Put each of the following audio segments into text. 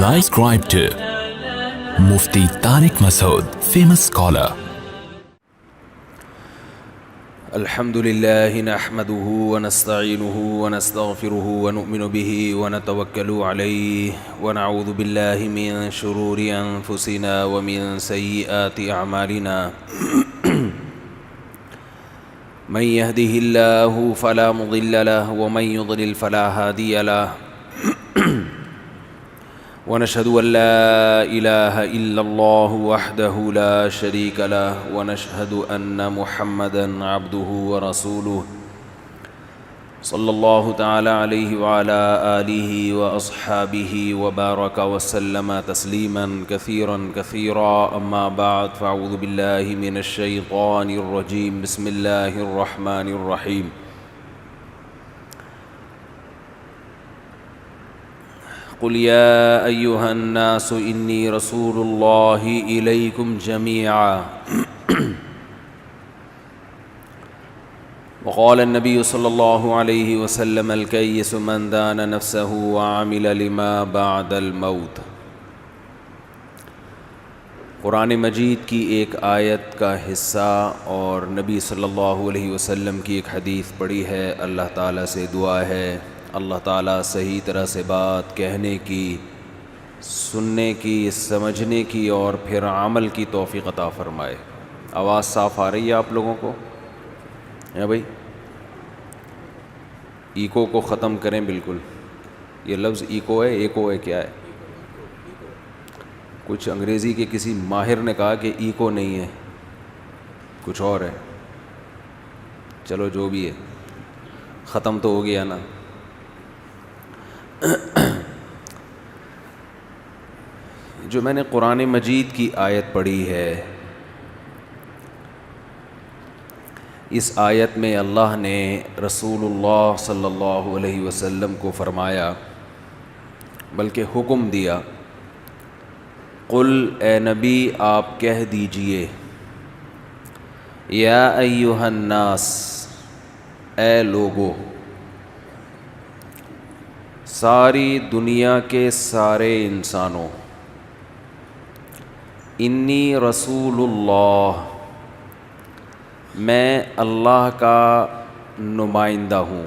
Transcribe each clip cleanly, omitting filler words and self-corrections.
Subscribe to Mufti Tariq Masood, famous scholar. الحمد لله نحمده ونستعينه ونستغفره ونؤمن به ونتوكل عليه ونعوذ بالله من شرور أنفسنا ومن سيئات أعمالنا من يهده الله فلا مضل له ومن يضلل فلا هادي له ونشهد أن لا إله إلا الله وحده لا شريك له ونشهد أن محمدًا عبده ورسوله صلى الله تعالى عليه وعلى آله وأصحابه وبارك وسلم تسليمًا كثيرًا كثيرا. أما بعد فأعوذ بالله من الشيطان الرجيم. بسم الله الرحمن الرحيم. قل يا أيها الناس إني رسول الله إليكم جميعا. وقال النبي صلى الله عليه وسلم الكيس من دان نفسه وعمل لما بعد الموت. قرآن مجید کی ایک آیت کا حصہ اور نبی صلی اللہ علیہ وسلم کی ایک حدیث پڑھی ہے. اللہ تعالیٰ سے دعا ہے اللہ تعالیٰ صحیح طرح سے بات کہنے کی، سننے کی، سمجھنے کی اور پھر عمل کی توفیق عطا فرمائے. آواز صاف آ رہی ہے آپ لوگوں کو؟ ہے بھائی، ایکو کو ختم کریں بالکل. یہ لفظ ایکو ہے، ایکو ہے کیا ہے؟ کچھ انگریزی کے کسی ماہر نے کہا کہ ایکو نہیں ہے، کچھ اور ہے. چلو جو بھی ہے، ختم تو ہو گیا نا. جو میں نے قرآن مجید کی آیت پڑھی ہے، اس آیت میں اللہ نے رسول اللہ صلی اللہ علیہ وسلم کو فرمایا، بلکہ حکم دیا، قل اے نبی آپ کہہ دیجئے، یا ایھا الناس اے لوگو، ساری دنیا کے سارے انسانوں، انی رسول اللہ میں اللہ کا نمائندہ ہوں.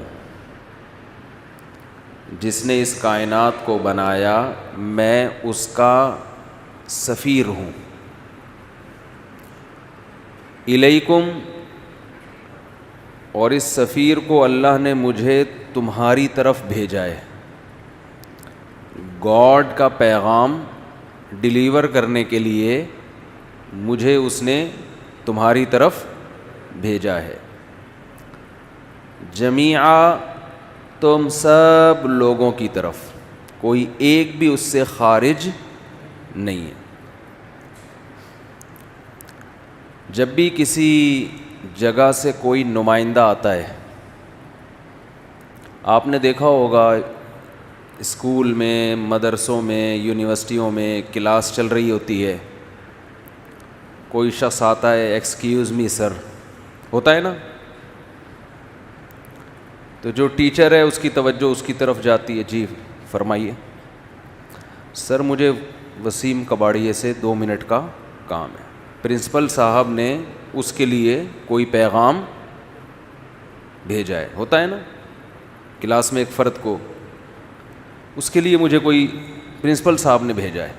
جس نے اس کائنات کو بنایا میں اس کا سفیر ہوں. الیکم، اور اس سفیر کو اللہ نے مجھے تمہاری طرف بھیجا ہے. گاڈ کا پیغام ڈیلیور کرنے کے لیے مجھے اس نے تمہاری طرف بھیجا ہے. جمیعا، تم سب لوگوں کی طرف، کوئی ایک بھی اس سے خارج نہیں ہے. جب بھی کسی جگہ سے کوئی نمائندہ آتا ہے، آپ نے دیکھا ہوگا اسکول میں، مدرسوں میں، یونیورسٹیوں میں کلاس چل رہی ہوتی ہے، کوئی شخص آتا ہے، ایکسکیوز می سر، ہوتا ہے نا. تو جو ٹیچر ہے اس کی توجہ اس کی طرف جاتی ہے، جی فرمائیے. سر مجھے وسیم کباڑیے سے 2 منٹ کا کام ہے. پرنسپل صاحب نے اس کے لیے کوئی پیغام بھیجا ہے، ہوتا ہے نا. کلاس میں ایک فرد کو، اس کے لیے مجھے کوئی پرنسپل صاحب نے بھیجا ہے.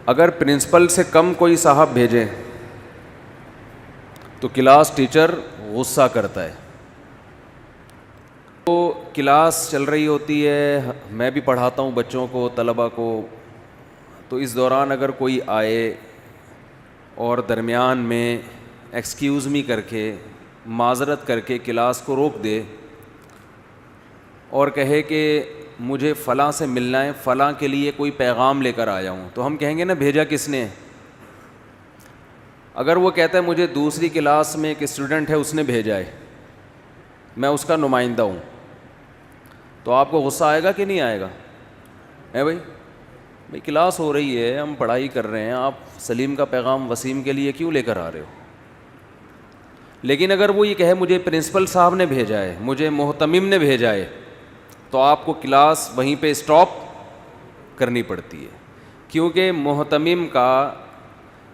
اگر پرنسپل سے کم کوئی صاحب بھیجے تو کلاس ٹیچر غصہ کرتا ہے. تو کلاس چل رہی ہوتی ہے، میں بھی پڑھاتا ہوں بچوں کو، طلبہ کو. تو اس دوران اگر کوئی آئے اور درمیان میں ایکسکیوز می کر کے، معذرت کر کے کلاس کو روک دے اور کہے کہ مجھے فلاں سے ملنا ہے، فلاں کے لیے کوئی پیغام لے کر آیا ہوں، تو ہم کہیں گے نا بھیجا کس نے؟ اگر وہ کہتا ہے مجھے دوسری کلاس میں ایک اسٹوڈنٹ ہے اس نے بھیجا ہے، میں اس کا نمائندہ ہوں، تو آپ کو غصہ آئے گا کہ نہیں آئے گا؟ ہے بھائی کلاس ہو رہی ہے، ہم پڑھائی کر رہے ہیں، آپ سلیم کا پیغام وسیم کے لیے کیوں لے کر آ رہے ہو؟ لیکن اگر وہ یہ کہے مجھے پرنسپل صاحب نے بھیجا ہے، مجھے محتمم نے بھیجا ہے، تو آپ کو کلاس وہیں پہ اسٹاپ کرنی پڑتی ہے، کیونکہ محتمم کا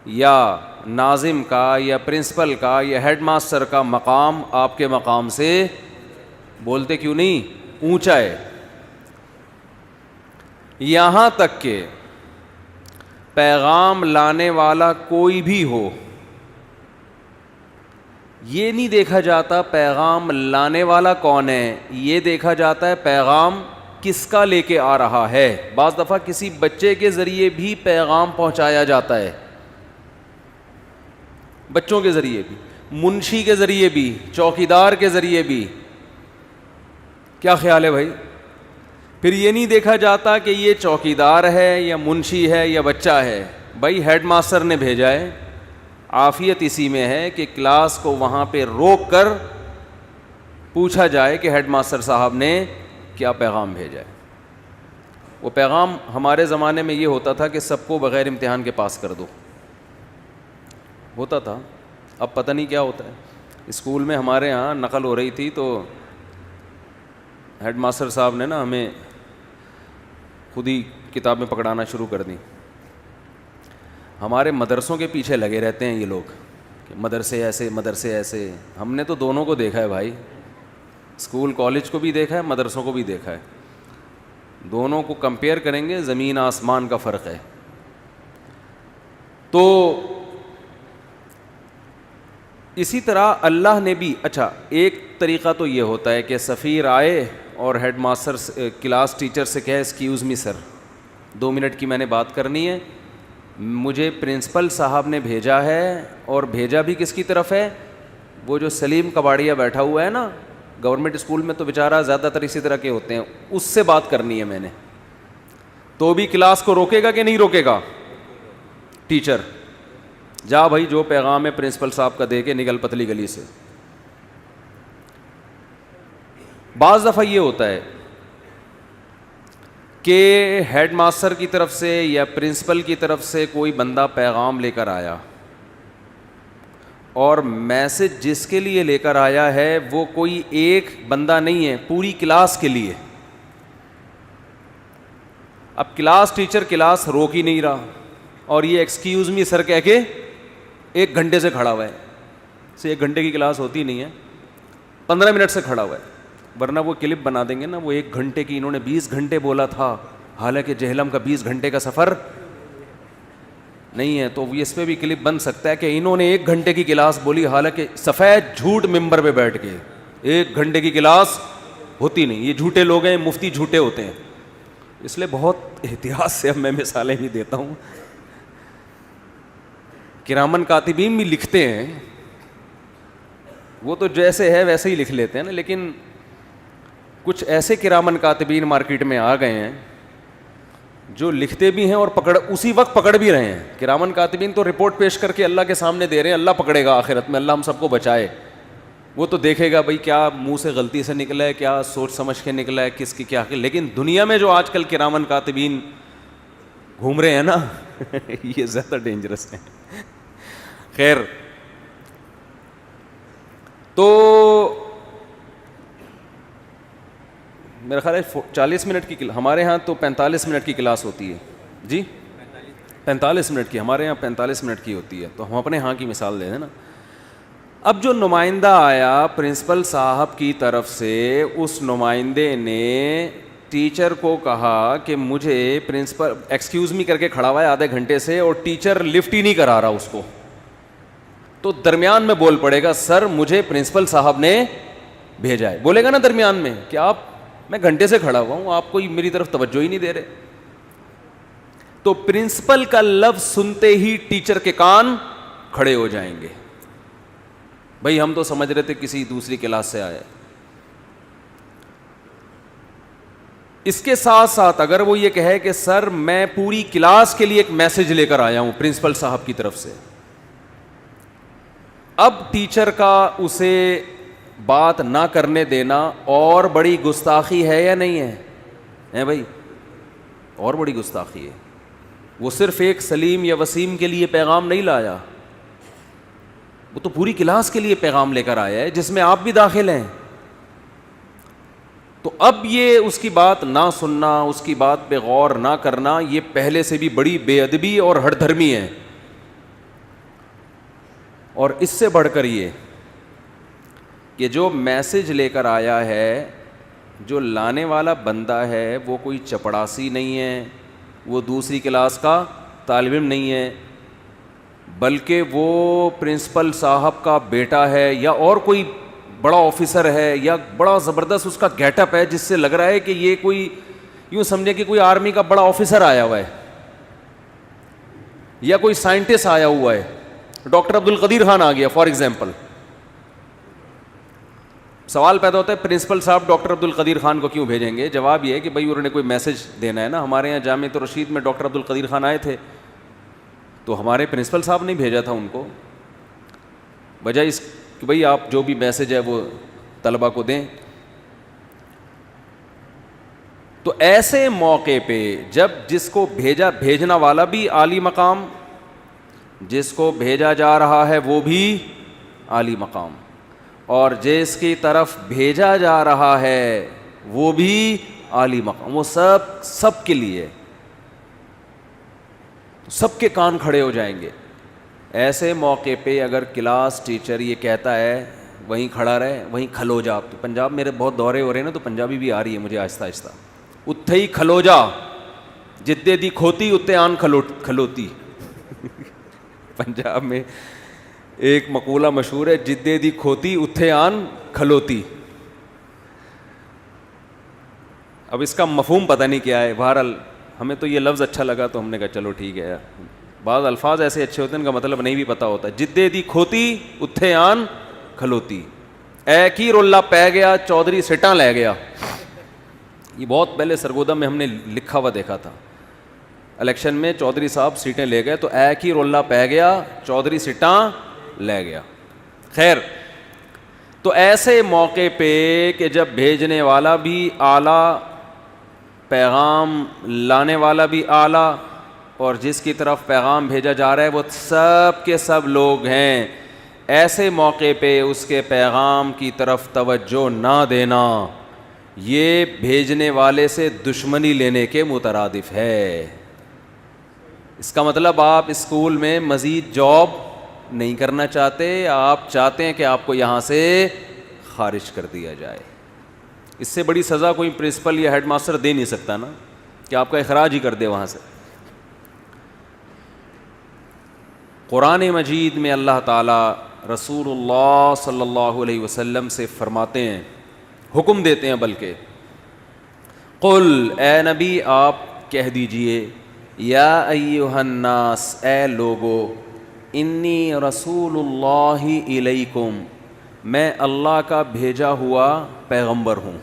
یا ناظم کا یا پرنسپل کا یا ہیڈ ماسٹر کا مقام آپ کے مقام سے بولتے کیوں نہیں اونچا ہے. یہاں تک کہ پیغام لانے والا کوئی بھی ہو، یہ نہیں دیکھا جاتا پیغام لانے والا کون ہے، یہ دیکھا جاتا ہے پیغام کس کا لے کے آ رہا ہے. بعض دفعہ کسی بچے کے ذریعے بھی پیغام پہنچایا جاتا ہے، بچوں کے ذریعے بھی، منشی کے ذریعے بھی، چوکیدار کے ذریعے بھی. کیا خیال ہے بھائی؟ پھر یہ نہیں دیکھا جاتا کہ یہ چوکیدار ہے یا منشی ہے یا بچہ ہے. بھائی ہیڈ ماسٹر نے بھیجا ہے، عافیت اسی میں ہے کہ کلاس کو وہاں پہ روک کر پوچھا جائے کہ ہیڈ ماسٹر صاحب نے کیا پیغام بھیجا ہے. وہ پیغام ہمارے زمانے میں یہ ہوتا تھا کہ سب کو بغیر امتحان کے پاس کر دو، ہوتا تھا. اب پتہ نہیں کیا ہوتا ہے. اسکول میں ہمارے ہاں نقل ہو رہی تھی تو ہیڈ ماسٹر صاحب نے نا ہمیں خود ہی کتابیں پکڑانا شروع کر دیں. ہمارے مدرسوں کے پیچھے لگے رہتے ہیں یہ لوگ کہ مدرسے ایسے مدرسے ایسے. ہم نے تو دونوں کو دیکھا ہے بھائی، اسکول کالج کو بھی دیکھا ہے، مدرسوں کو بھی دیکھا ہے. دونوں کو کمپیئر کریں گے، زمین آسمان کا فرق ہے. تو اسی طرح اللہ نے بھی، اچھا ایک طریقہ تو یہ ہوتا ہے کہ سفیر آئے اور ہیڈ ماسٹر کلاس ٹیچر سے کہے ایکسکیوز می سر 2 منٹ کی میں نے بات کرنی ہے، مجھے پرنسپل صاحب نے بھیجا ہے. اور بھیجا بھی کس کی طرف ہے؟ وہ جو سلیم کباڑیا بیٹھا ہوا ہے نا گورنمنٹ اسکول میں، تو بیچارہ زیادہ تر اسی طرح کے ہوتے ہیں، اس سے بات کرنی ہے میں نے. تو بھی کلاس کو روکے گا کہ نہیں روکے گا ٹیچر؟ جا بھائی جو پیغام ہے پرنسپل صاحب کا دے کے نکل پتلی گلی سے. بعض دفعہ یہ ہوتا ہے کہ ہیڈ ماسٹر کی طرف سے یا پرنسپل کی طرف سے کوئی بندہ پیغام لے کر آیا، اور میسج جس کے لیے لے کر آیا ہے وہ کوئی ایک بندہ نہیں ہے، پوری کلاس کے لیے. اب کلاس ٹیچر کلاس روک ہی نہیں رہا اور یہ ایکسکیوز می سر کہہ کے 1 گھنٹے سے کھڑا ہوا ہے. 1 گھنٹے کی کلاس ہوتی نہیں ہے، 15 منٹ سے کھڑا ہوا ہے. ورنہ وہ کلپ بنا دیں گے نا، وہ 1 گھنٹے کی، انہوں نے 20 گھنٹے بولا تھا، حالانکہ جہلم کا 20 گھنٹے کا سفر نہیں ہے. تو اس پہ بھی کلپ بن سکتا ہے کہ انہوں نے 1 گھنٹے کی کلاس بولی، حالانکہ سفید جھوٹ ممبر پہ بیٹھ کے 1 گھنٹے کی کلاس ہوتی نہیں. یہ جھوٹے لوگ ہیں، مفتی جھوٹے ہوتے ہیں. اس لیے بہت احتیاط سے اب میں مثالیں بھی دیتا ہوں. کرامن کاتبین بھی لکھتے ہیں، وہ تو جیسے ہے ویسے ہی لکھ لیتے ہیں نا، لیکن کچھ ایسے کرامن کاتبین مارکیٹ میں آ گئے ہیں جو لکھتے بھی ہیں اور اسی وقت پکڑ بھی رہے ہیں. کرامن کاتبین تو رپورٹ پیش کر کے اللہ کے سامنے دے رہے ہیں، اللہ پکڑے گا آخرت میں، اللہ ہم سب کو بچائے. وہ تو دیکھے گا بھائی کیا منہ سے غلطی سے نکلا ہے، کیا سوچ سمجھ کے نکلا ہے، کس کی کیا. لیکن دنیا میں جو آج کل کرامن کاتبین گھوم رہے ہیں نا یہ زیادہ ڈینجرس ہیں. خیر، تو میرا خیال ہے 40 منٹ کی، ہمارے ہاں تو 45 منٹ کی کلاس ہوتی ہے. جی 45 منٹ کی، ہمارے یہاں 45 منٹ کی ہوتی ہے. تو ہم اپنے ہاں کی مثال دے دیں نا. اب جو نمائندہ آیا پرنسپل صاحب کی طرف سے، اس نمائندے نے ٹیچر کو کہا کہ مجھے پرنسپل ایکسکیوز می کر کے کھڑا ہوا ہے آدھے گھنٹے سے، اور ٹیچر لفٹ ہی نہیں کرا رہا اس کو. تو درمیان میں بول پڑے گا سر مجھے پرنسپل صاحب نے بھیجا ہے. بولے گا نا درمیان میں کہ آپ، میں گھنٹے سے کھڑا ہوا ہوں، آپ کوئی میری طرف توجہ ہی نہیں دے رہے. تو پرنسپل کا لفظ سنتے ہی ٹیچر کے کان کھڑے ہو جائیں گے. بھئی ہم تو سمجھ رہے تھے کسی دوسری کلاس سے آیا. اس کے ساتھ ساتھ اگر وہ یہ کہے کہ سر میں پوری کلاس کے لیے ایک میسج لے کر آیا ہوں پرنسپل صاحب کی طرف سے، اب ٹیچر کا اسے بات نہ کرنے دینا اور بڑی گستاخی ہے یا نہیں ہے بھائی؟ اور بڑی گستاخی ہے. وہ صرف ایک سلیم یا وسیم کے لیے پیغام نہیں لایا، وہ تو پوری کلاس کے لیے پیغام لے کر آیا ہے جس میں آپ بھی داخل ہیں. تو اب یہ اس کی بات نہ سننا، اس کی بات پہ غور نہ کرنا، یہ پہلے سے بھی بڑی بے ادبی اور ہٹ دھرمی ہے. اور اس سے بڑھ کر یہ کہ جو میسج لے کر آیا ہے، جو لانے والا بندہ ہے وہ کوئی چپڑاسی نہیں ہے، وہ دوسری کلاس کا طالب علم نہیں ہے، بلکہ وہ پرنسپل صاحب کا بیٹا ہے یا اور کوئی بڑا آفیسر ہے، یا بڑا زبردست اس کا گیٹ اپ ہے جس سے لگ رہا ہے کہ یہ کوئی، یوں سمجھے کہ کوئی آرمی کا بڑا آفیسر آیا ہوا ہے یا کوئی سائنٹسٹ آیا ہوا ہے. ڈاکٹر عبد القدیر خان آ گیا فار ایگزامپل. سوال پیدا ہوتا ہے پرنسپل صاحب ڈاکٹر عبد القدیر خان کو کیوں بھیجیں گے؟ جواب یہ ہے کہ بھائی انہوں نے کوئی میسج دینا ہے نا. ہمارے یہاں جامعۃ الرشید میں ڈاکٹر عبد القدیر خان آئے تھے تو ہمارے پرنسپل صاحب نے بھیجا تھا ان کو، وجہ اس کہ بھئی آپ جو بھی میسج ہے وہ طلبہ کو دیں. تو ایسے موقع پہ جب جس کو بھیجنا والا بھی عالی مقام، جس کو بھیجا جا رہا ہے وہ بھی عالی مقام، اور جس کی طرف بھیجا جا رہا ہے وہ بھی عالی مقام، وہ سب کے لیے، سب کے کان کھڑے ہو جائیں گے. ایسے موقع پہ اگر کلاس ٹیچر یہ کہتا ہے وہیں کھڑا رہے، وہیں کھلو جا. تو پنجاب میرے بہت دورے ہو رہے ہیں نا، تو پنجابی بھی آ رہی ہے مجھے آہستہ آہستہ. اتھے ہی کھلو جا، جتے دی کھوتی اتنے آن کھلوتی. پنجاب میں ایک مقولہ مشہور ہے، جدے دی کھوتی اتھے آن کھلوتی. اب اس کا مفہوم پتہ نہیں کیا ہے، بہرحال ہمیں تو یہ لفظ اچھا لگا تو ہم نے کہا چلو ٹھیک ہے. بعض الفاظ ایسے اچھے ہوتے ہیں ان کا مطلب نہیں بھی پتہ ہوتا. جدے دی کھوتی اتھے آن کھلوتی، اے کی رولہ پہ گیا چودھری سٹاں لے گیا. یہ بہت پہلے سرگودا میں ہم نے لکھا ہوا دیکھا تھا. الیکشن میں چودھری صاحب سیٹیں لے گئے تو اے کی رولہ پہ گیا چودھری سٹاں لے گیا. خیر، تو ایسے موقع پہ کہ جب بھیجنے والا بھی اعلیٰ، پیغام لانے والا بھی اعلیٰ، اور جس کی طرف پیغام بھیجا جا رہا ہے وہ سب کے سب لوگ ہیں، ایسے موقع پہ اس کے پیغام کی طرف توجہ نہ دینا یہ بھیجنے والے سے دشمنی لینے کے مترادف ہے. اس کا مطلب آپ اسکول میں مزید جاب نہیں کرنا چاہتے، آپ چاہتے ہیں کہ آپ کو یہاں سے خارج کر دیا جائے. اس سے بڑی سزا کوئی پرنسپل یا ہیڈ ماسٹر دے نہیں سکتا نا، کہ آپ کا اخراج ہی کر دے وہاں سے. قرآن مجید میں اللہ تعالیٰ رسول اللہ صلی اللہ علیہ وسلم سے فرماتے ہیں، حکم دیتے ہیں بلکہ، قل اے نبی آپ کہہ دیجئے، یا ایہا الناس اے لوگو، انی رسول اللہ الیکم میں اللہ کا بھیجا ہوا پیغمبر ہوں،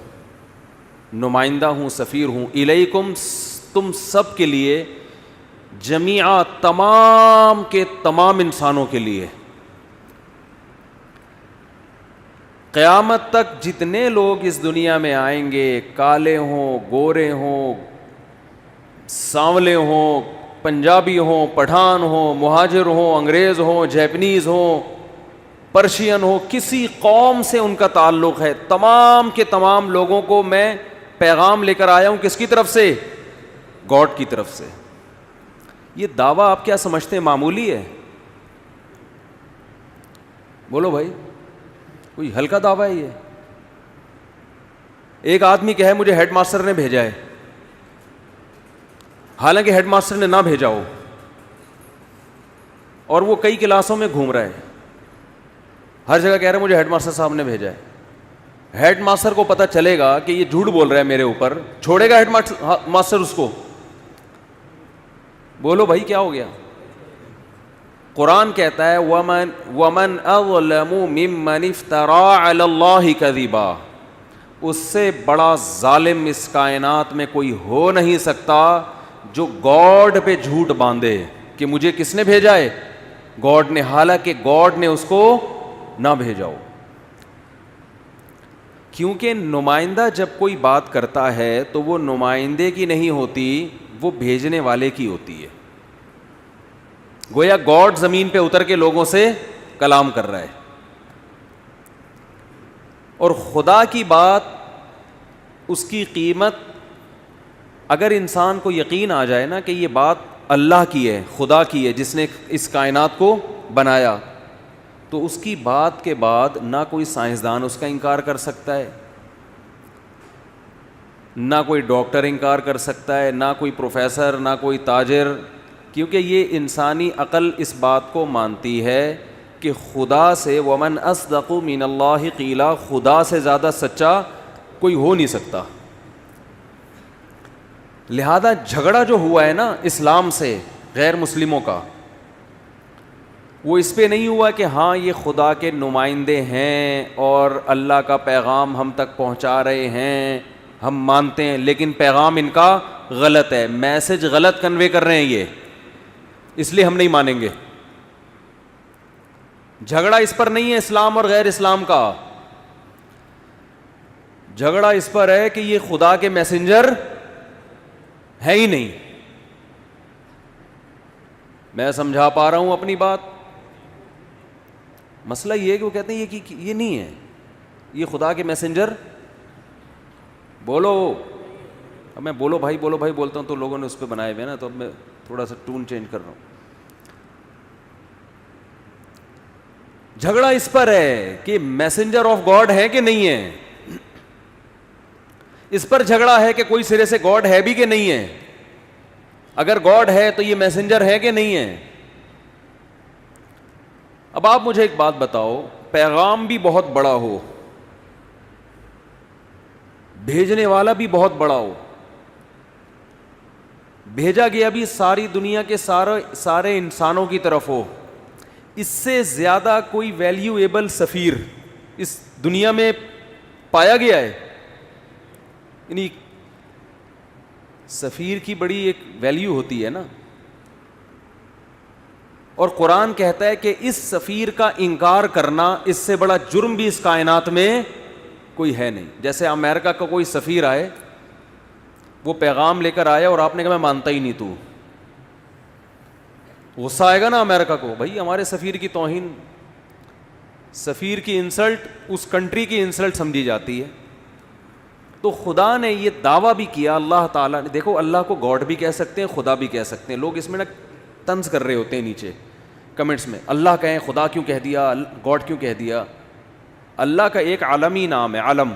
نمائندہ ہوں، سفیر ہوں، الیکم تم سب کے لیے، جمیعا تمام کے تمام انسانوں کے لیے. قیامت تک جتنے لوگ اس دنیا میں آئیں گے، کالے ہوں، گورے ہوں، سانولے ہوں، پنجابی ہوں، پٹھان ہوں، مہاجر ہوں، انگریز ہوں، جیپنیز ہوں، پرشین ہوں، کسی قوم سے ان کا تعلق ہے، تمام کے تمام لوگوں کو میں پیغام لے کر آیا ہوں. کس کی طرف سے؟ گاڈ کی طرف سے. یہ دعویٰ آپ کیا سمجھتے ہیں معمولی ہے؟ بولو بھائی، کوئی ہلکا دعویٰ ہے یہ؟ ایک آدمی کہے مجھے ہیڈ ماسٹر نے بھیجا ہے، حالانکہ ہیڈ ماسٹر نے نہ بھیجا ہو، اور وہ کئی کلاسوں میں گھوم رہا ہے، ہر جگہ کہہ رہا ہے مجھے ہیڈ ماسٹر صاحب نے بھیجا ہے. ہیڈ ماسٹر کو پتہ چلے گا کہ یہ جھوٹ بول رہا ہے میرے اوپر، چھوڑے گا ہیڈ ماسٹر اس کو؟ بولو بھائی کیا ہو گیا؟ قرآن کہتا ہے وَمَنْ أَظْلَمُ مِمَّنِ افْتَرَىٰ عَلَى اللَّهِ كَذِبًا، اس سے بڑا ظالم اس کائنات میں کوئی ہو نہیں سکتا جو گاڈ پہ جھوٹ باندھے کہ مجھے کس نے بھیجا ہے؟ گاڈ نے، حالانکہ گاڈ نے اس کو نہ بھیجا ہو. کیونکہ نمائندہ جب کوئی بات کرتا ہے تو وہ نمائندے کی نہیں ہوتی، وہ بھیجنے والے کی ہوتی ہے. گویا گاڈ زمین پہ اتر کے لوگوں سے کلام کر رہا ہے، اور خدا کی بات اس کی قیمت اگر انسان کو یقین آ جائے نا کہ یہ بات اللہ کی ہے, خدا کی ہے جس نے اس کائنات کو بنایا, تو اس کی بات کے بعد نہ کوئی سائنسدان اس کا انکار کر سکتا ہے, نہ کوئی ڈاکٹر انکار کر سکتا ہے, نہ کوئی پروفیسر, نہ کوئی تاجر, کیونکہ یہ انسانی عقل اس بات کو مانتی ہے کہ خدا سے ومن اصدق من اللہ قیلا, خدا سے زیادہ سچا کوئی ہو نہیں سکتا. لہذا جھگڑا جو ہوا ہے نا اسلام سے غیر مسلموں کا, وہ اس پہ نہیں ہوا کہ ہاں یہ خدا کے نمائندے ہیں اور اللہ کا پیغام ہم تک پہنچا رہے ہیں, ہم مانتے ہیں, لیکن پیغام ان کا غلط ہے, میسج غلط کنوے کر رہے ہیں یہ, اس لیے ہم نہیں مانیں گے. جھگڑا اس پر نہیں ہے اسلام اور غیر اسلام کا, جھگڑا اس پر ہے کہ یہ خدا کے میسنجر ہے ہی نہیں. میں سمجھا پا رہا ہوں اپنی بات؟ مسئلہ یہ ہے کہ وہ کہتے ہیں یہ نہیں ہے, یہ خدا کے میسنجر. بولو, اب میں بولو بھائی بولتا ہوں تو لوگوں نے اس پہ بنائے ہوئے نا, تو اب میں تھوڑا سا ٹون چینج کر رہا ہوں. جھگڑا اس پر ہے کہ میسنجر آف گاڈ ہے کہ نہیں ہے, اس پر جھگڑا ہے کہ کوئی سرے سے گاڈ ہے بھی کہ نہیں ہے. اگر گاڈ ہے تو یہ میسنجر ہے کہ نہیں ہے. اب آپ مجھے ایک بات بتاؤ, پیغام بھی بہت بڑا ہو, بھیجنے والا بھی بہت بڑا ہو, بھیجا گیا بھی ساری دنیا کے سارے انسانوں کی طرف ہو, اس سے زیادہ کوئی ویلیویبل سفیر اس دنیا میں پایا گیا ہے؟ یعنی سفیر کی بڑی ایک ویلیو ہوتی ہے نا, اور قرآن کہتا ہے کہ اس سفیر کا انکار کرنا اس سے بڑا جرم بھی اس کائنات میں کوئی ہے نہیں. جیسے امریکہ کا کوئی سفیر آئے, وہ پیغام لے کر آیا اور آپ نے کہا میں مانتا ہی نہیں, تو غصہ آئے گا نا امریکہ کو, بھائی ہمارے سفیر کی توہین, سفیر کی انسلٹ اس کنٹری کی انسلٹ سمجھی جاتی ہے. تو خدا نے یہ دعویٰ بھی کیا, اللہ تعالیٰ نے, دیکھو اللہ کو گاڈ بھی کہہ سکتے ہیں, خدا بھی کہہ سکتے ہیں. لوگ اس میں نا طنز کر رہے ہوتے ہیں نیچے کمنٹس میں, اللہ کہیں خدا کیوں کہہ دیا, گاڈ کیوں کہہ دیا. اللہ کا ایک عالمی نام ہے, علم.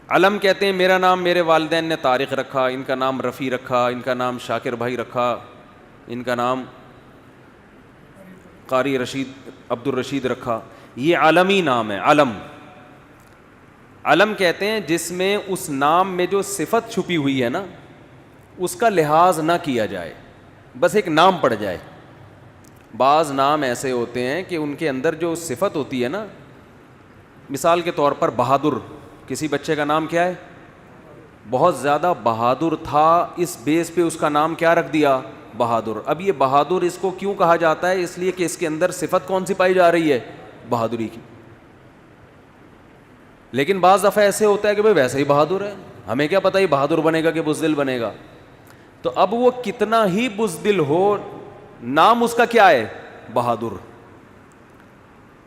علم کہتے ہیں میرا نام میرے والدین نے طارق رکھا, ان کا نام رفیع رکھا, ان کا نام شاکر بھائی رکھا, ان کا نام قاری عبد الرشید رکھا. یہ عالمی نام ہے علم. علم کہتے ہیں جس میں اس نام میں جو صفت چھپی ہوئی ہے نا اس کا لحاظ نہ کیا جائے, بس ایک نام پڑ جائے. بعض نام ایسے ہوتے ہیں کہ ان کے اندر جو صفت ہوتی ہے نا, مثال کے طور پر بہادر, کسی بچے کا نام کیا ہے, بہت زیادہ بہادر تھا, اس بیس پہ اس کا نام کیا رکھ دیا, بہادر. اب یہ بہادر اس کو کیوں کہا جاتا ہے, اس لیے کہ اس کے اندر صفت کون سی پائی جا رہی ہے, بہادری کی. لیکن بعض دفعہ ایسے ہوتا ہے کہ بھائی ویسے ہی بہادر ہے, ہمیں کیا پتہ یہ بہادر بنے گا کہ بزدل بنے گا. تو اب وہ کتنا ہی بزدل ہو, نام اس کا کیا ہے, بہادر.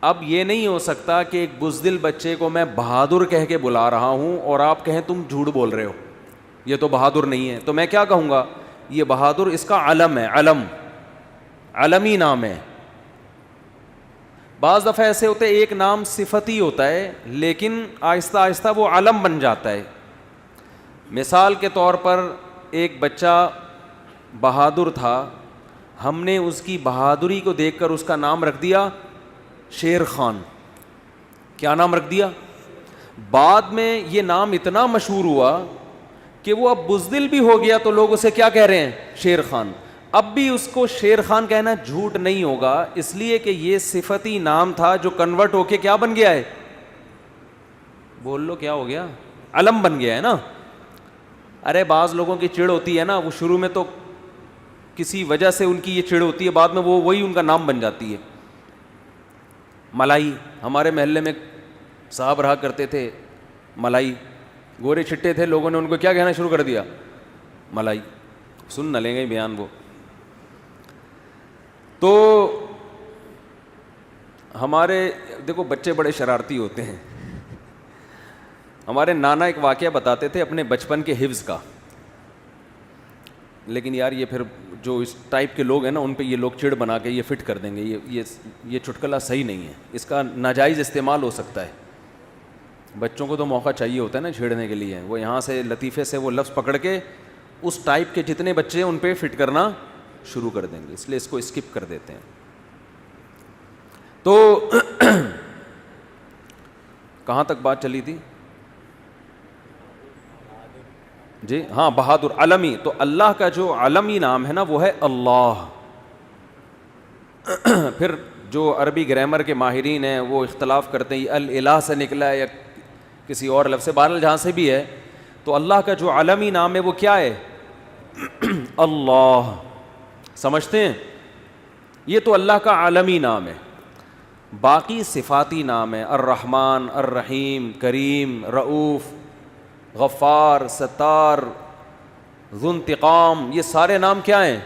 اب یہ نہیں ہو سکتا کہ ایک بزدل بچے کو میں بہادر کہہ کے بلا رہا ہوں اور آپ کہیں تم جھوٹ بول رہے ہو, یہ تو بہادر نہیں ہے. تو میں کیا کہوں گا, یہ بہادر اس کا علم ہے, علم, علمی نام ہے. بعض دفعہ ایسے ہوتے ہیں ایک نام صفتی ہوتا ہے لیکن آہستہ آہستہ وہ علم بن جاتا ہے. مثال کے طور پر ایک بچہ بہادر تھا, ہم نے اس کی بہادری کو دیکھ کر اس کا نام رکھ دیا شیر خان. کیا نام رکھ دیا؟ بعد میں یہ نام اتنا مشہور ہوا کہ وہ اب بزدل بھی ہو گیا تو لوگ اسے کیا کہہ رہے ہیں, شیر خان. اب بھی اس کو شیر خان کہنا جھوٹ نہیں ہوگا, اس لیے کہ یہ صفتی نام تھا جو کنورٹ ہو کے کیا بن گیا ہے, بول لو کیا ہو گیا, علم بن گیا ہے نا. ارے بعض لوگوں کی چڑ ہوتی ہے نا, وہ شروع میں تو کسی وجہ سے ان کی یہ چڑ ہوتی ہے, بعد میں وہی ان کا نام بن جاتی ہے. ملائی, ہمارے محلے میں صاحب رہا کرتے تھے, ملائی, گورے چھٹے تھے, لوگوں نے ان کو کیا کہنا شروع کر دیا, ملائی. سن نہ لیں گے بیان وہ. تو ہمارے دیکھو بچے بڑے شرارتی ہوتے ہیں, ہمارے نانا ایک واقعہ بتاتے تھے اپنے بچپن کے حفظ کا, لیکن یار یہ پھر جو اس ٹائپ کے لوگ ہیں نا ان پہ یہ لوگ چڑ بنا کے یہ فٹ کر دیں گے, یہ چٹکلا صحیح نہیں ہے, اس کا ناجائز استعمال ہو سکتا ہے. بچوں کو تو موقع چاہیے ہوتا ہے نا چھیڑنے کے لیے, وہ یہاں سے لطیفے سے وہ لفظ پکڑ کے اس ٹائپ کے جتنے بچے ہیں ان پہ فٹ کرنا شروع کر دیں گے, اس لیے اس کو اسکپ کر دیتے ہیں. تو کہاں تک بات چلی تھی؟ جی ہاں, بہادر علمی. تو اللہ کا جو علمی نام ہے نا وہ ہے اللہ. پھر جو عربی گرامر کے ماہرین ہیں وہ اختلاف کرتے ہیں الہ سے نکلا ہے یا کسی اور لفظ سے, بہرحال جہاں سے بھی ہے, تو اللہ کا جو علمی نام ہے وہ کیا ہے؟ اللہ. سمجھتے ہیں؟ یہ تو اللہ کا عالمی نام ہے. باقی صفاتی نام ہے, الرحمن, الرحیم, کریم, رؤوف, غفار, ستار, ذو انتقام, یہ سارے نام کیا ہیں؟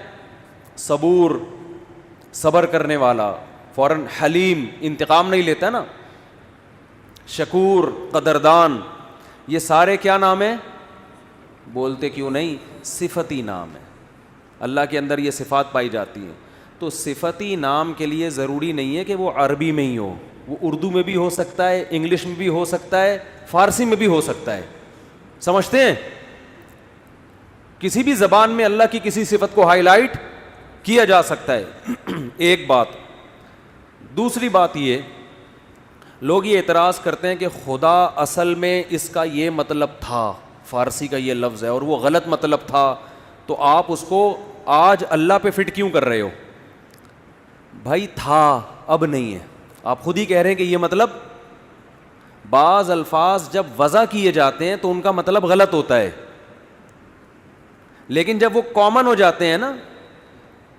صبور, صبر کرنے والا, فوراً حلیم, انتقام نہیں لیتا نا, شکور, قدردان, یہ سارے کیا نام ہیں؟ بولتے کیوں نہیں؟ صفتی نام ہے. اللہ کے اندر یہ صفات پائی جاتی ہیں. تو صفتی نام کے لیے ضروری نہیں ہے کہ وہ عربی میں ہی ہو, وہ اردو میں بھی ہو سکتا ہے, انگلش میں بھی ہو سکتا ہے, فارسی میں بھی ہو سکتا ہے. سمجھتے ہیں؟ کسی بھی زبان میں اللہ کی کسی صفت کو ہائی لائٹ کیا جا سکتا ہے. ایک بات. دوسری بات یہ, لوگ یہ اعتراض کرتے ہیں کہ خدا اصل میں اس کا یہ مطلب تھا, فارسی کا یہ لفظ ہے اور وہ غلط مطلب تھا, تو آپ اس کو آج اللہ پہ فٹ کیوں کر رہے ہو؟ بھائی تھا, اب نہیں ہے. آپ خود ہی کہہ رہے ہیں کہ یہ مطلب. بعض الفاظ جب وضع کیے جاتے ہیں تو ان کا مطلب غلط ہوتا ہے, لیکن جب وہ کامن ہو جاتے ہیں نا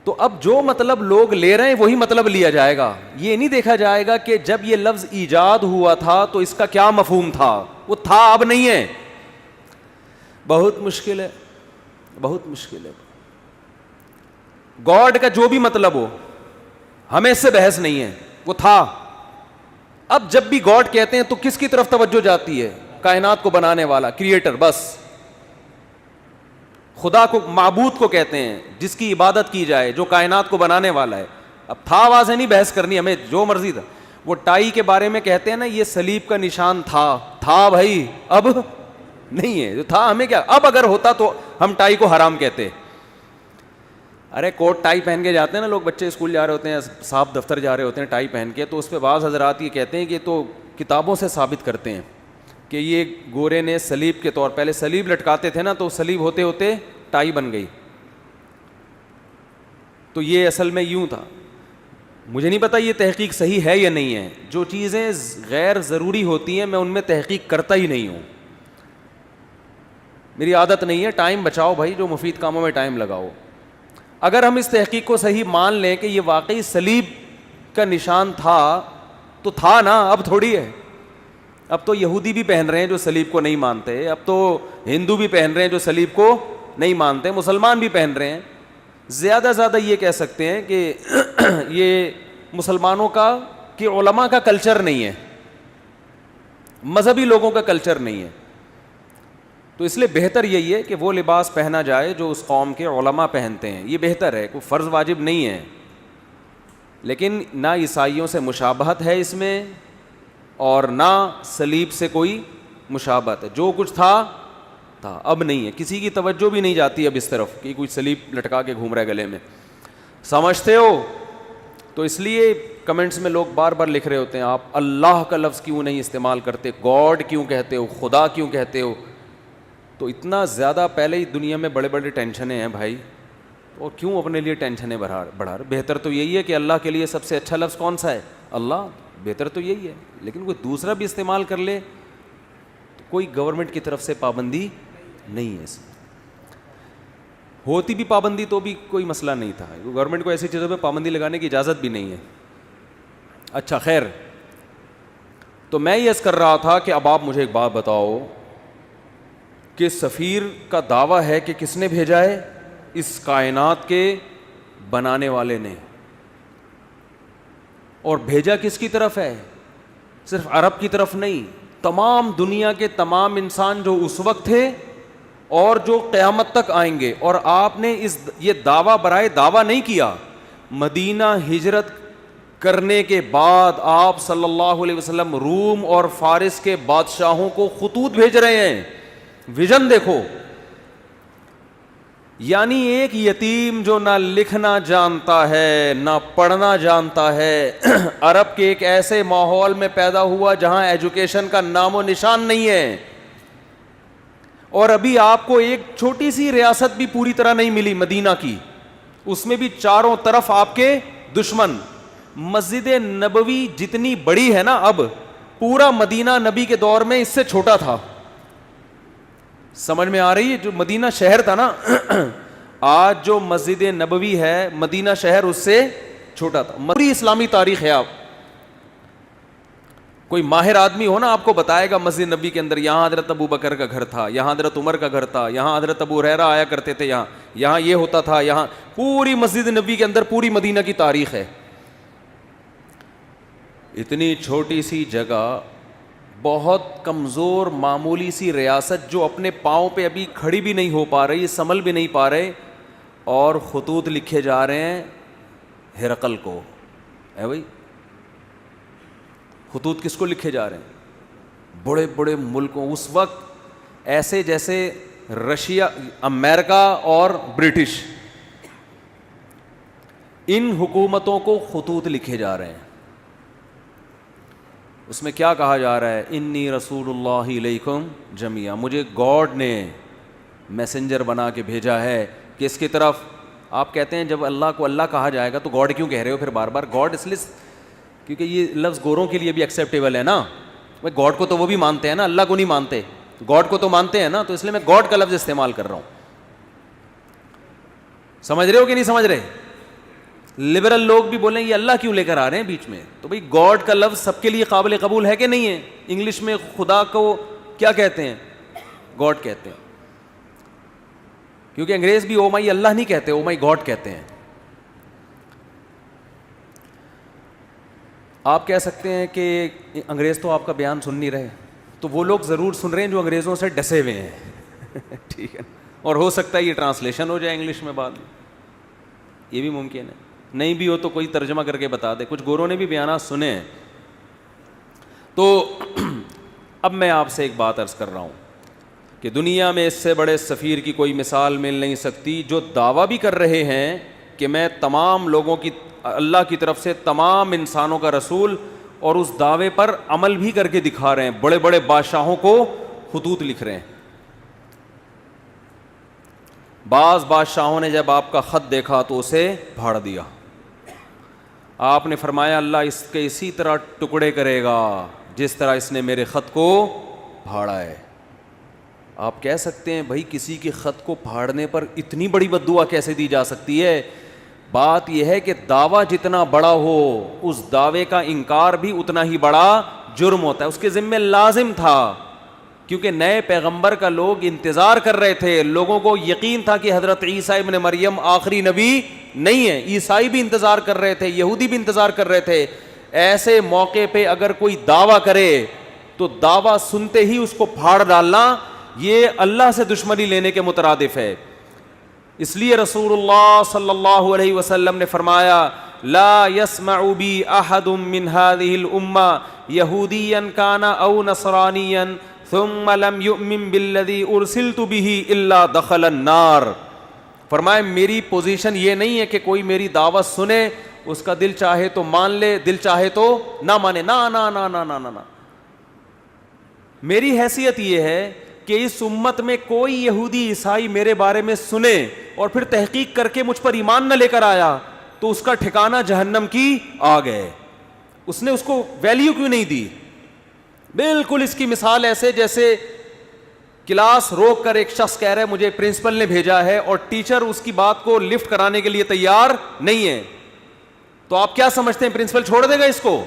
تو اب جو مطلب لوگ لے رہے ہیں وہی مطلب لیا جائے گا. یہ نہیں دیکھا جائے گا کہ جب یہ لفظ ایجاد ہوا تھا تو اس کا کیا مفہوم تھا. وہ تھا, اب نہیں ہے. بہت مشکل ہے, بہت مشکل ہے. گاڈ کا جو بھی مطلب ہو, ہمیں اس سے بحث نہیں ہے, وہ تھا. اب جب بھی گاڈ کہتے ہیں تو کس کی طرف توجہ جاتی ہے؟ کائنات کو بنانے والا, کریٹر. بس خدا کو, معبود کو کہتے ہیں جس کی عبادت کی جائے, جو کائنات کو بنانے والا ہے. اب تھا واضح نہیں بحث کرنی, ہمیں جو مرضی تھا. وہ ٹائی کے بارے میں کہتے ہیں نا یہ صلیب کا نشان تھا بھائی, اب نہیں ہے. جو تھا ہمیں کیا, اب اگر ہوتا تو ہم ٹائی کو حرام کہتے. ارے کوٹ ٹائی پہن کے جاتے ہیں نا لوگ, بچے اسکول جا رہے ہوتے ہیں, صاحب دفتر جا رہے ہوتے ہیں ٹائی پہن کے, تو اس پہ بعض حضرات یہ کہتے ہیں کہ تو کتابوں سے ثابت کرتے ہیں کہ یہ گورے نے صلیب کے طور, پہلے صلیب لٹکاتے تھے نا تو صلیب ہوتے ہوتے ٹائی بن گئی, تو یہ اصل میں یوں تھا. مجھے نہیں پتا یہ تحقیق صحیح ہے یا نہیں ہے. جو چیزیں غیر ضروری ہوتی ہیں میں ان میں تحقیق کرتا ہی نہیں ہوں, میری عادت نہیں ہے. ٹائم بچاؤ بھائی, جو مفید کاموں میں ٹائم لگاؤ. اگر ہم اس تحقیق کو صحیح مان لیں کہ یہ واقعی صلیب کا نشان تھا تو تھا نا, اب تھوڑی ہے. اب تو یہودی بھی پہن رہے ہیں جو صلیب کو نہیں مانتے, اب تو ہندو بھی پہن رہے ہیں جو صلیب کو نہیں مانتے, مسلمان بھی پہن رہے ہیں. زیادہ زیادہ یہ کہہ سکتے ہیں کہ یہ مسلمانوں کا, کہ علماء کا کلچر نہیں ہے, مذہبی لوگوں کا کلچر نہیں ہے. تو اس لیے بہتر یہی ہے کہ وہ لباس پہنا جائے جو اس قوم کے علماء پہنتے ہیں, یہ بہتر ہے. کوئی فرض واجب نہیں ہے, لیکن نہ عیسائیوں سے مشابہت ہے اس میں اور نہ صلیب سے کوئی مشابہت ہے. جو کچھ تھا, اب نہیں ہے. کسی کی توجہ بھی نہیں جاتی اب اس طرف کہ کوئی صلیب لٹکا کے گھوم رہا ہے گلے میں. سمجھتے ہو؟ تو اس لیے کمنٹس میں لوگ بار بار لکھ رہے ہوتے ہیں آپ اللہ کا لفظ کیوں نہیں استعمال کرتے, گاڈ کیوں کہتے ہو, خدا کیوں کہتے ہو. تو اتنا زیادہ پہلے ہی دنیا میں بڑے بڑے ٹینشنیں ہیں بھائی, اور کیوں اپنے لیے ٹینشنیں بڑھا رہے. بہتر تو یہی ہے کہ اللہ کے لیے سب سے اچھا لفظ کون سا ہے؟ اللہ. بہتر تو یہی ہے, لیکن کوئی دوسرا بھی استعمال کر لے تو کوئی گورنمنٹ کی طرف سے پابندی نہیں ہے. اس میں ہوتی بھی پابندی تو بھی کوئی مسئلہ نہیں تھا, گورنمنٹ کو ایسی چیزوں پہ پابندی لگانے کی اجازت بھی نہیں ہے. اچھا خیر, تو میں یہ عرض کر رہا تھا کہ اب آپ مجھے ایک بات بتاؤ کہ سفیر کا دعویٰ ہے کہ کس نے بھیجا ہے؟ اس کائنات کے بنانے والے نے. اور بھیجا کس کی طرف ہے؟ صرف عرب کی طرف نہیں, تمام دنیا کے تمام انسان جو اس وقت تھے اور جو قیامت تک آئیں گے. اور آپ نے یہ دعویٰ برائے دعویٰ نہیں کیا. مدینہ ہجرت کرنے کے بعد آپ صلی اللہ علیہ وسلم روم اور فارس کے بادشاہوں کو خطوط بھیج رہے ہیں. ویژن دیکھو. یعنی ایک یتیم جو نہ لکھنا جانتا ہے نہ پڑھنا جانتا ہے, عرب کے ایک ایسے ماحول میں پیدا ہوا جہاں ایجوکیشن کا نام و نشان نہیں ہے, اور ابھی آپ کو ایک چھوٹی سی ریاست بھی پوری طرح نہیں ملی مدینہ کی, اس میں بھی چاروں طرف آپ کے دشمن. مسجد نبوی جتنی بڑی ہے نا اب, پورا مدینہ نبی کے دور میں اس سے چھوٹا تھا. سمجھ میں آ رہی ہے؟ جو مدینہ شہر تھا نا, آج جو مسجد نبوی ہے مدینہ شہر اس سے چھوٹا تھا. پوری اسلامی تاریخ ہے. آپ کوئی ماہر آدمی ہو نا, آپ کو بتائے گا مسجد نبی کے اندر یہاں حضرت ابو بکر کا گھر تھا, یہاں حضرت عمر کا گھر تھا, یہاں حضرت ابو ہریرہ آیا کرتے تھے, یہاں یہ ہوتا تھا, یہاں پوری مسجد نبی کے اندر پوری مدینہ کی تاریخ ہے. اتنی چھوٹی سی جگہ, بہت کمزور معمولی سی ریاست جو اپنے پاؤں پہ ابھی کھڑی بھی نہیں ہو پا رہی, سنبھل بھی نہیں پا رہے, اور خطوط لکھے جا رہے ہیں ہرقل کو. ہے بھائی, خطوط کس کو لکھے جا رہے ہیں؟ بڑے بڑے ملکوں, اس وقت ایسے جیسے رشیا, امریکہ اور برٹش, ان حکومتوں کو خطوط لکھے جا رہے ہیں. اس میں کیا کہا جا رہا ہے؟ انی رسول اللہ علیکم جمیعا, مجھے گاڈ نے میسنجر بنا کے بھیجا ہے. کس کی طرف؟ آپ کہتے ہیں جب اللہ کو اللہ کہا جائے گا تو گاڈ کیوں کہہ رہے ہو پھر بار بار؟ گاڈ اس لیے کیونکہ یہ لفظ گوروں کے لیے بھی ایکسیپٹیبل ہے نا. بھائی گاڈ کو تو وہ بھی مانتے ہیں نا, اللہ کو نہیں مانتے, گاڈ کو تو مانتے ہیں نا, تو اس لیے میں گاڈ کا لفظ استعمال کر رہا ہوں. سمجھ رہے ہو کہ نہیں سمجھ رہے؟ لبرل لوگ بھی بولیں یہ اللہ کیوں لے کر آ رہے ہیں بیچ میں, تو بھائی گاڈ کا لفظ سب کے لیے قابل قبول ہے کہ نہیں ہے؟ انگلش میں خدا کو کیا کہتے ہیں؟ گاڈ کہتے ہیں, کیونکہ انگریز بھی او مائی اللہ نہیں کہتے, او مائی گاڈ کہتے ہیں. آپ کہہ سکتے ہیں کہ انگریز تو آپ کا بیان سن نہیں رہے, تو وہ لوگ ضرور سن رہے ہیں جو انگریزوں سے ڈسے ہوئے ہیں. ٹھیک ہے, اور ہو سکتا ہے یہ ٹرانسلیشن ہو جائے انگلش میں بعد میں, یہ بھی ممکن ہے. نہیں بھی ہو تو کوئی ترجمہ کر کے بتا دے. کچھ گوروں نے بھی بیانات سنے ہیں. تو اب میں آپ سے ایک بات عرض کر رہا ہوں کہ دنیا میں اس سے بڑے سفیر کی کوئی مثال مل نہیں سکتی, جو دعویٰ بھی کر رہے ہیں کہ میں تمام لوگوں کی, اللہ کی طرف سے تمام انسانوں کا رسول, اور اس دعوے پر عمل بھی کر کے دکھا رہے ہیں. بڑے بڑے بادشاہوں کو خطوط لکھ رہے ہیں. بعض بادشاہوں نے جب آپ کا خط دیکھا تو اسے پھاڑ دیا. آپ نے فرمایا اللہ اس کے اسی طرح ٹکڑے کرے گا جس طرح اس نے میرے خط کو پھاڑا ہے. آپ کہہ سکتے ہیں بھائی کسی کے خط کو پھاڑنے پر اتنی بڑی بد دعا کیسے دی جا سکتی ہے؟ بات یہ ہے کہ دعویٰ جتنا بڑا ہو اس دعوے کا انکار بھی اتنا ہی بڑا جرم ہوتا ہے. اس کے ذمہ لازم تھا, کیونکہ نئے پیغمبر کا لوگ انتظار کر رہے تھے. لوگوں کو یقین تھا کہ حضرت عیسیٰ ابن مریم آخری نبی نہیں ہے. عیسائی بھی انتظار کر رہے تھے, یہودی بھی انتظار کر رہے تھے. ایسے موقع پہ اگر کوئی دعویٰ کرے تو دعویٰ سنتے ہی اس کو پھاڑ ڈالنا یہ اللہ سے دشمنی لینے کے مترادف ہے. اس لیے رسول اللہ صلی اللہ علیہ وسلم نے فرمایا لا يسمع بی احد من هذه الامة یہودیا کان او نصرانیا ثم لم يؤمن بالذی ارسلت به الا دخل النار. فرمایا میری پوزیشن یہ نہیں ہے کہ کوئی میری دعوت سنے, اس کا دل چاہے تو مان لے, دل چاہے تو نہ مانے. نا نا نا نا نا نا, میری حیثیت یہ ہے کہ اس امت میں کوئی یہودی عیسائی میرے بارے میں سنے اور پھر تحقیق کر کے مجھ پر ایمان نہ لے کر آیا تو اس کا ٹھکانہ جہنم کی آگ ہے. اس نے اس کو ویلیو کیوں نہیں دی؟ بالکل اس کی مثال ایسے جیسے کلاس روک کر ایک شخص کہہ رہا ہے مجھے پرنسپل نے بھیجا ہے, اور ٹیچر اس کی بات کو لفٹ کرانے کے لیے تیار نہیں ہے, تو آپ کیا سمجھتے ہیں پرنسپل چھوڑ دے گا اس کو؟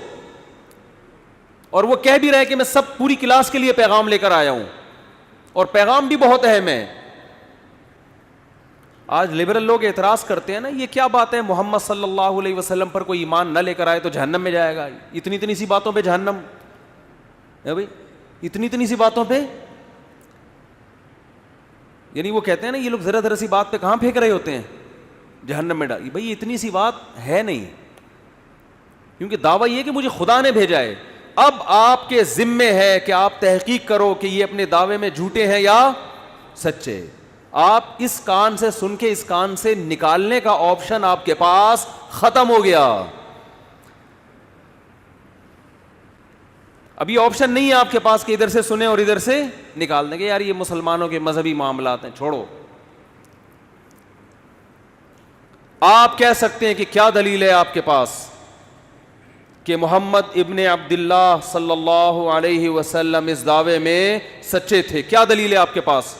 اور وہ کہہ بھی رہا ہے کہ میں سب پوری کلاس کے لیے پیغام لے کر آیا ہوں, اور پیغام بھی بہت اہم ہے. آج لبرل لوگ اعتراض کرتے ہیں نا, یہ کیا بات ہے محمد صلی اللہ علیہ وسلم پر کوئی ایمان نہ لے کر آئے تو جہنم میں جائے گا, اتنی سی باتوں پہ جہنم ہے بھائی. اتنی سی باتوں پہ. یعنی وہ کہتے ہیں نا یہ لوگ ذرا سی بات پہ کہاں پھینک رہے ہوتے ہیں, جہنم میں ڈال. بھائی اتنی سی بات ہے نہیں, کیونکہ دعویٰ یہ کہ مجھے خدا نے بھیجا ہے. اب آپ کے ذمے ہے کہ آپ تحقیق کرو کہ یہ اپنے دعوے میں جھوٹے ہیں یا سچے. آپ اس کان سے سن کے اس کان سے نکالنے کا آپشن آپ کے پاس ختم ہو گیا. ابھی آپشن نہیں ہے آپ کے پاس کہ ادھر سے سنیں اور ادھر سے نکال دیں گے یار یہ مسلمانوں کے مذہبی معاملات ہیں, چھوڑو. آپ کہہ سکتے ہیں کہ کیا دلیل ہے آپ کے پاس کہ محمد ابن عبداللہ صلی اللہ علیہ وسلم اس دعوے میں سچے تھے, کیا دلیل ہے آپ کے پاس؟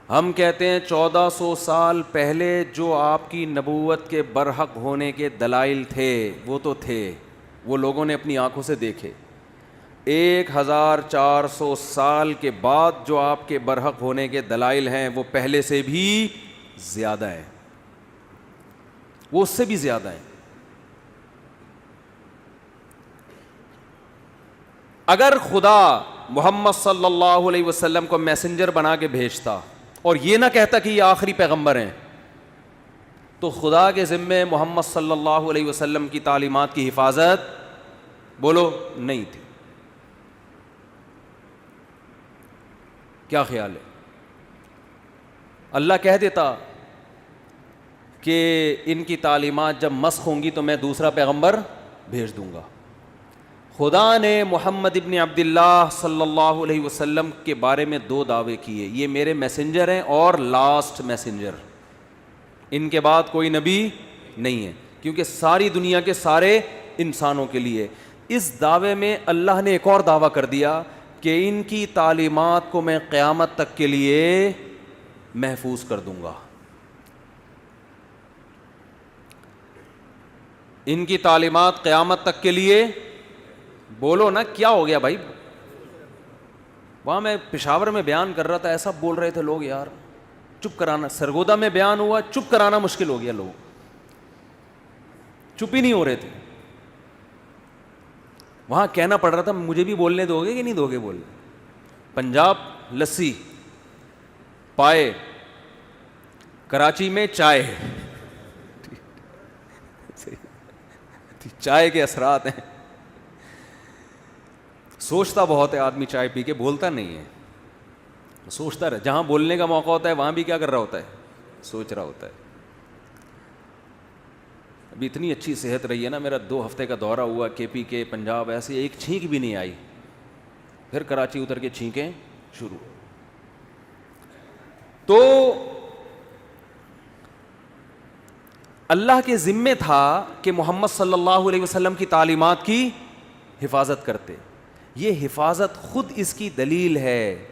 ہم کہتے ہیں 1400 سال پہلے جو آپ کی نبوت کے برحق ہونے کے دلائل تھے وہ تو تھے, وہ لوگوں نے اپنی آنکھوں سے دیکھے. 1400 سال کے بعد جو آپ کے برحق ہونے کے دلائل ہیں وہ پہلے سے بھی زیادہ ہیں, وہ اس سے بھی زیادہ ہیں. اگر خدا محمد صلی اللہ علیہ وسلم کو میسنجر بنا کے بھیجتا اور یہ نہ کہتا کہ یہ آخری پیغمبر ہیں, تو خدا کے ذمے محمد صلی اللہ علیہ وسلم کی تعلیمات کی حفاظت بولو نہیں تھی. کیا خیال ہے؟ اللہ کہہ دیتا کہ ان کی تعلیمات جب مسخ ہوں گی تو میں دوسرا پیغمبر بھیج دوں گا. خدا نے محمد ابن عبداللہ صلی اللہ علیہ وسلم کے بارے میں 2 دعوے کیے, یہ میرے میسنجر ہیں اور لاسٹ میسنجر, ان کے بعد کوئی نبی نہیں ہے, کیونکہ ساری دنیا کے سارے انسانوں کے لیے. اس دعوے میں اللہ نے ایک اور دعویٰ کر دیا کہ ان کی تعلیمات کو میں قیامت تک کے لیے محفوظ کر دوں گا. ان کی تعلیمات قیامت تک کے لیے, بولو نا کیا ہو گیا بھائی؟ وہاں میں پشاور میں بیان کر رہا تھا, ایسا بول رہے تھے لوگ یار, چپ کرانا. سرگودا میں بیان ہوا, چپ کرانا مشکل ہو گیا, لوگ چپ ہی نہیں ہو رہے تھے. وہاں کہنا پڑ رہا تھا مجھے بھی بولنے دو گے کہ نہیں دو گے بولنے. پنجاب لسی پائے, کراچی میں چائے, چائے کے اثرات ہیں. سوچتا بہت ہے آدمی, چائے پی کے بولتا نہیں ہے, سوچتا رہے. جہاں بولنے کا موقع ہوتا ہے وہاں بھی کیا کر رہا ہوتا ہے, سوچ رہا ہوتا ہے. ابھی اتنی اچھی صحت رہی ہے نا, میرا 2 ہفتے کا دورہ ہوا کے پی کے پنجاب, ایسے ایک چھینک بھی نہیں آئی. پھر کراچی اتر کے چھینکیں شروع. تو اللہ کے ذمے تھا کہ محمد صلی اللہ علیہ وسلم کی تعلیمات کی حفاظت کرتے. یہ حفاظت خود اس کی دلیل ہے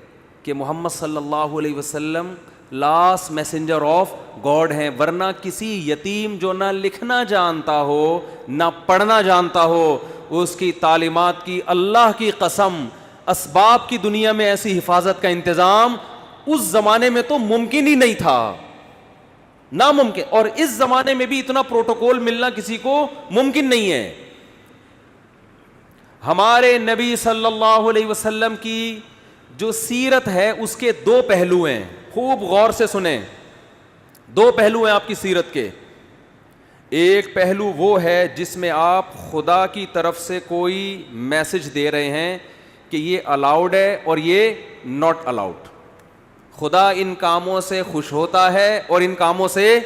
کہ محمد صلی اللہ علیہ وسلم لاسٹ میسنجر آف گاڈ ہیں, ورنہ کسی یتیم جو نہ لکھنا جانتا ہو نہ پڑھنا جانتا ہو, اس کی تعلیمات کی اللہ کی قسم اسباب کی دنیا میں ایسی حفاظت کا انتظام اس زمانے میں تو ممکن ہی نہیں تھا, ناممکن. اور اس زمانے میں بھی اتنا پروٹوکول ملنا کسی کو ممکن نہیں ہے. ہمارے نبی صلی اللہ علیہ وسلم کی جو سیرت ہے اس کے 2 پہلو ہیں, خوب غور سے سنیں. 2 پہلو ہیں آپ کی سیرت کے. ایک پہلو وہ ہے جس میں آپ خدا کی طرف سے کوئی میسج دے رہے ہیں کہ یہ الاؤڈ ہے اور یہ ناٹ الاؤڈ. خدا ان کاموں سے خوش ہوتا ہے اور ان کاموں سے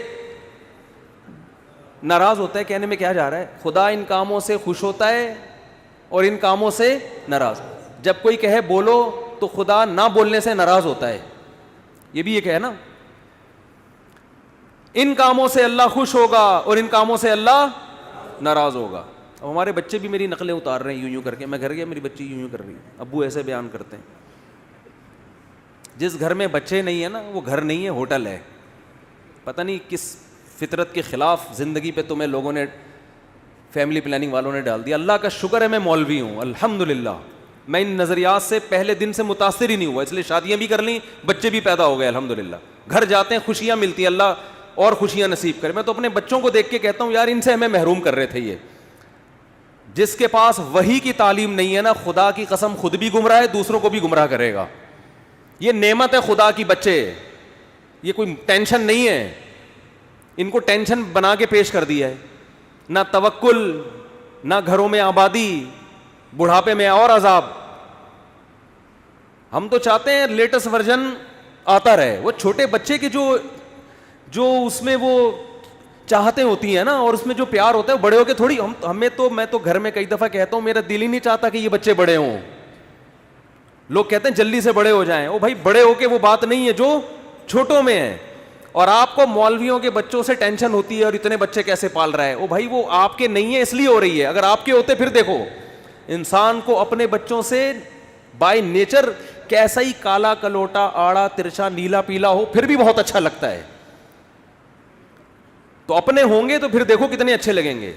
ناراض ہوتا ہے. کہنے میں کیا جا رہا ہے؟ خدا ان کاموں سے خوش ہوتا ہے اور ان کاموں سے ناراض. جب کوئی کہے بولو تو خدا نہ بولنے سے ناراض ہوتا ہے, یہ بھی ایک ہے نا. ان کاموں سے اللہ خوش ہوگا اور ان کاموں سے اللہ ناراض ہوگا. اب ہمارے بچے بھی میری نقلیں اتار رہے ہیں یوں کر کے. میں گھر گیا, میری بچی یوں کر رہی ہے, ابو ایسے بیان کرتے ہیں. جس گھر میں بچے نہیں ہیں نا وہ گھر نہیں ہے, ہوٹل ہے. پتہ نہیں کس فطرت کے خلاف زندگی پہ تمہیں لوگوں نے, فیملی پلاننگ والوں نے ڈال دیا. اللہ کا شکر ہے میں مولوی ہوں الحمدللہ, میں ان نظریات سے پہلے دن سے متاثر ہی نہیں ہوا, اس لیے شادیاں بھی کر لیں, بچے بھی پیدا ہو گئے الحمدللہ. گھر جاتے ہیں خوشیاں ملتی ہیں, اللہ اور خوشیاں نصیب کرے. میں تو اپنے بچوں کو دیکھ کے کہتا ہوں یار ان سے ہمیں محروم کر رہے تھے. یہ جس کے پاس وحی کی تعلیم نہیں ہے نا, خدا کی قسم خود بھی گمراہ ہے, دوسروں کو بھی گمراہ کرے گا. یہ نعمت ہے خدا کی بچے, یہ کوئی ٹینشن نہیں ہے. ان کو ٹینشن بنا کے پیش کر دیا ہے. نہ توکل, نہ گھروں میں آبادی, بڑھاپے میں اور عذاب. ہم تو چاہتے ہیں لیٹسٹ ورژن آتا رہے. وہ چھوٹے بچے کی جو اس میں وہ چاہتے ہوتی ہیں نا, اور اس میں جو پیار ہوتا ہے, وہ بڑے ہو کے تھوڑی میں تو گھر میں کئی دفعہ کہتا ہوں, میرا دل ہی نہیں چاہتا کہ یہ بچے بڑے ہوں. لوگ کہتے ہیں جلدی سے بڑے ہو جائیں. او بھائی, بڑے ہو کے وہ بات نہیں ہے جو چھوٹوں میں ہے. اور آپ کو مولویوں کے بچوں سے ٹینشن ہوتی ہے اور اتنے بچے کیسے پال رہا ہے. او بھائی, وہ آپ کے نہیں ہے اس لیے ہو رہی ہے. اگر آپ کے ہوتے پھر دیکھو, انسان کو اپنے بچوں سے بائی نیچر کیسا ہی کالا کلوٹا آڑا ترچا نیلا پیلا ہو پھر بھی بہت اچھا لگتا ہے. تو اپنے ہوں گے تو پھر دیکھو کتنے اچھے لگیں گے.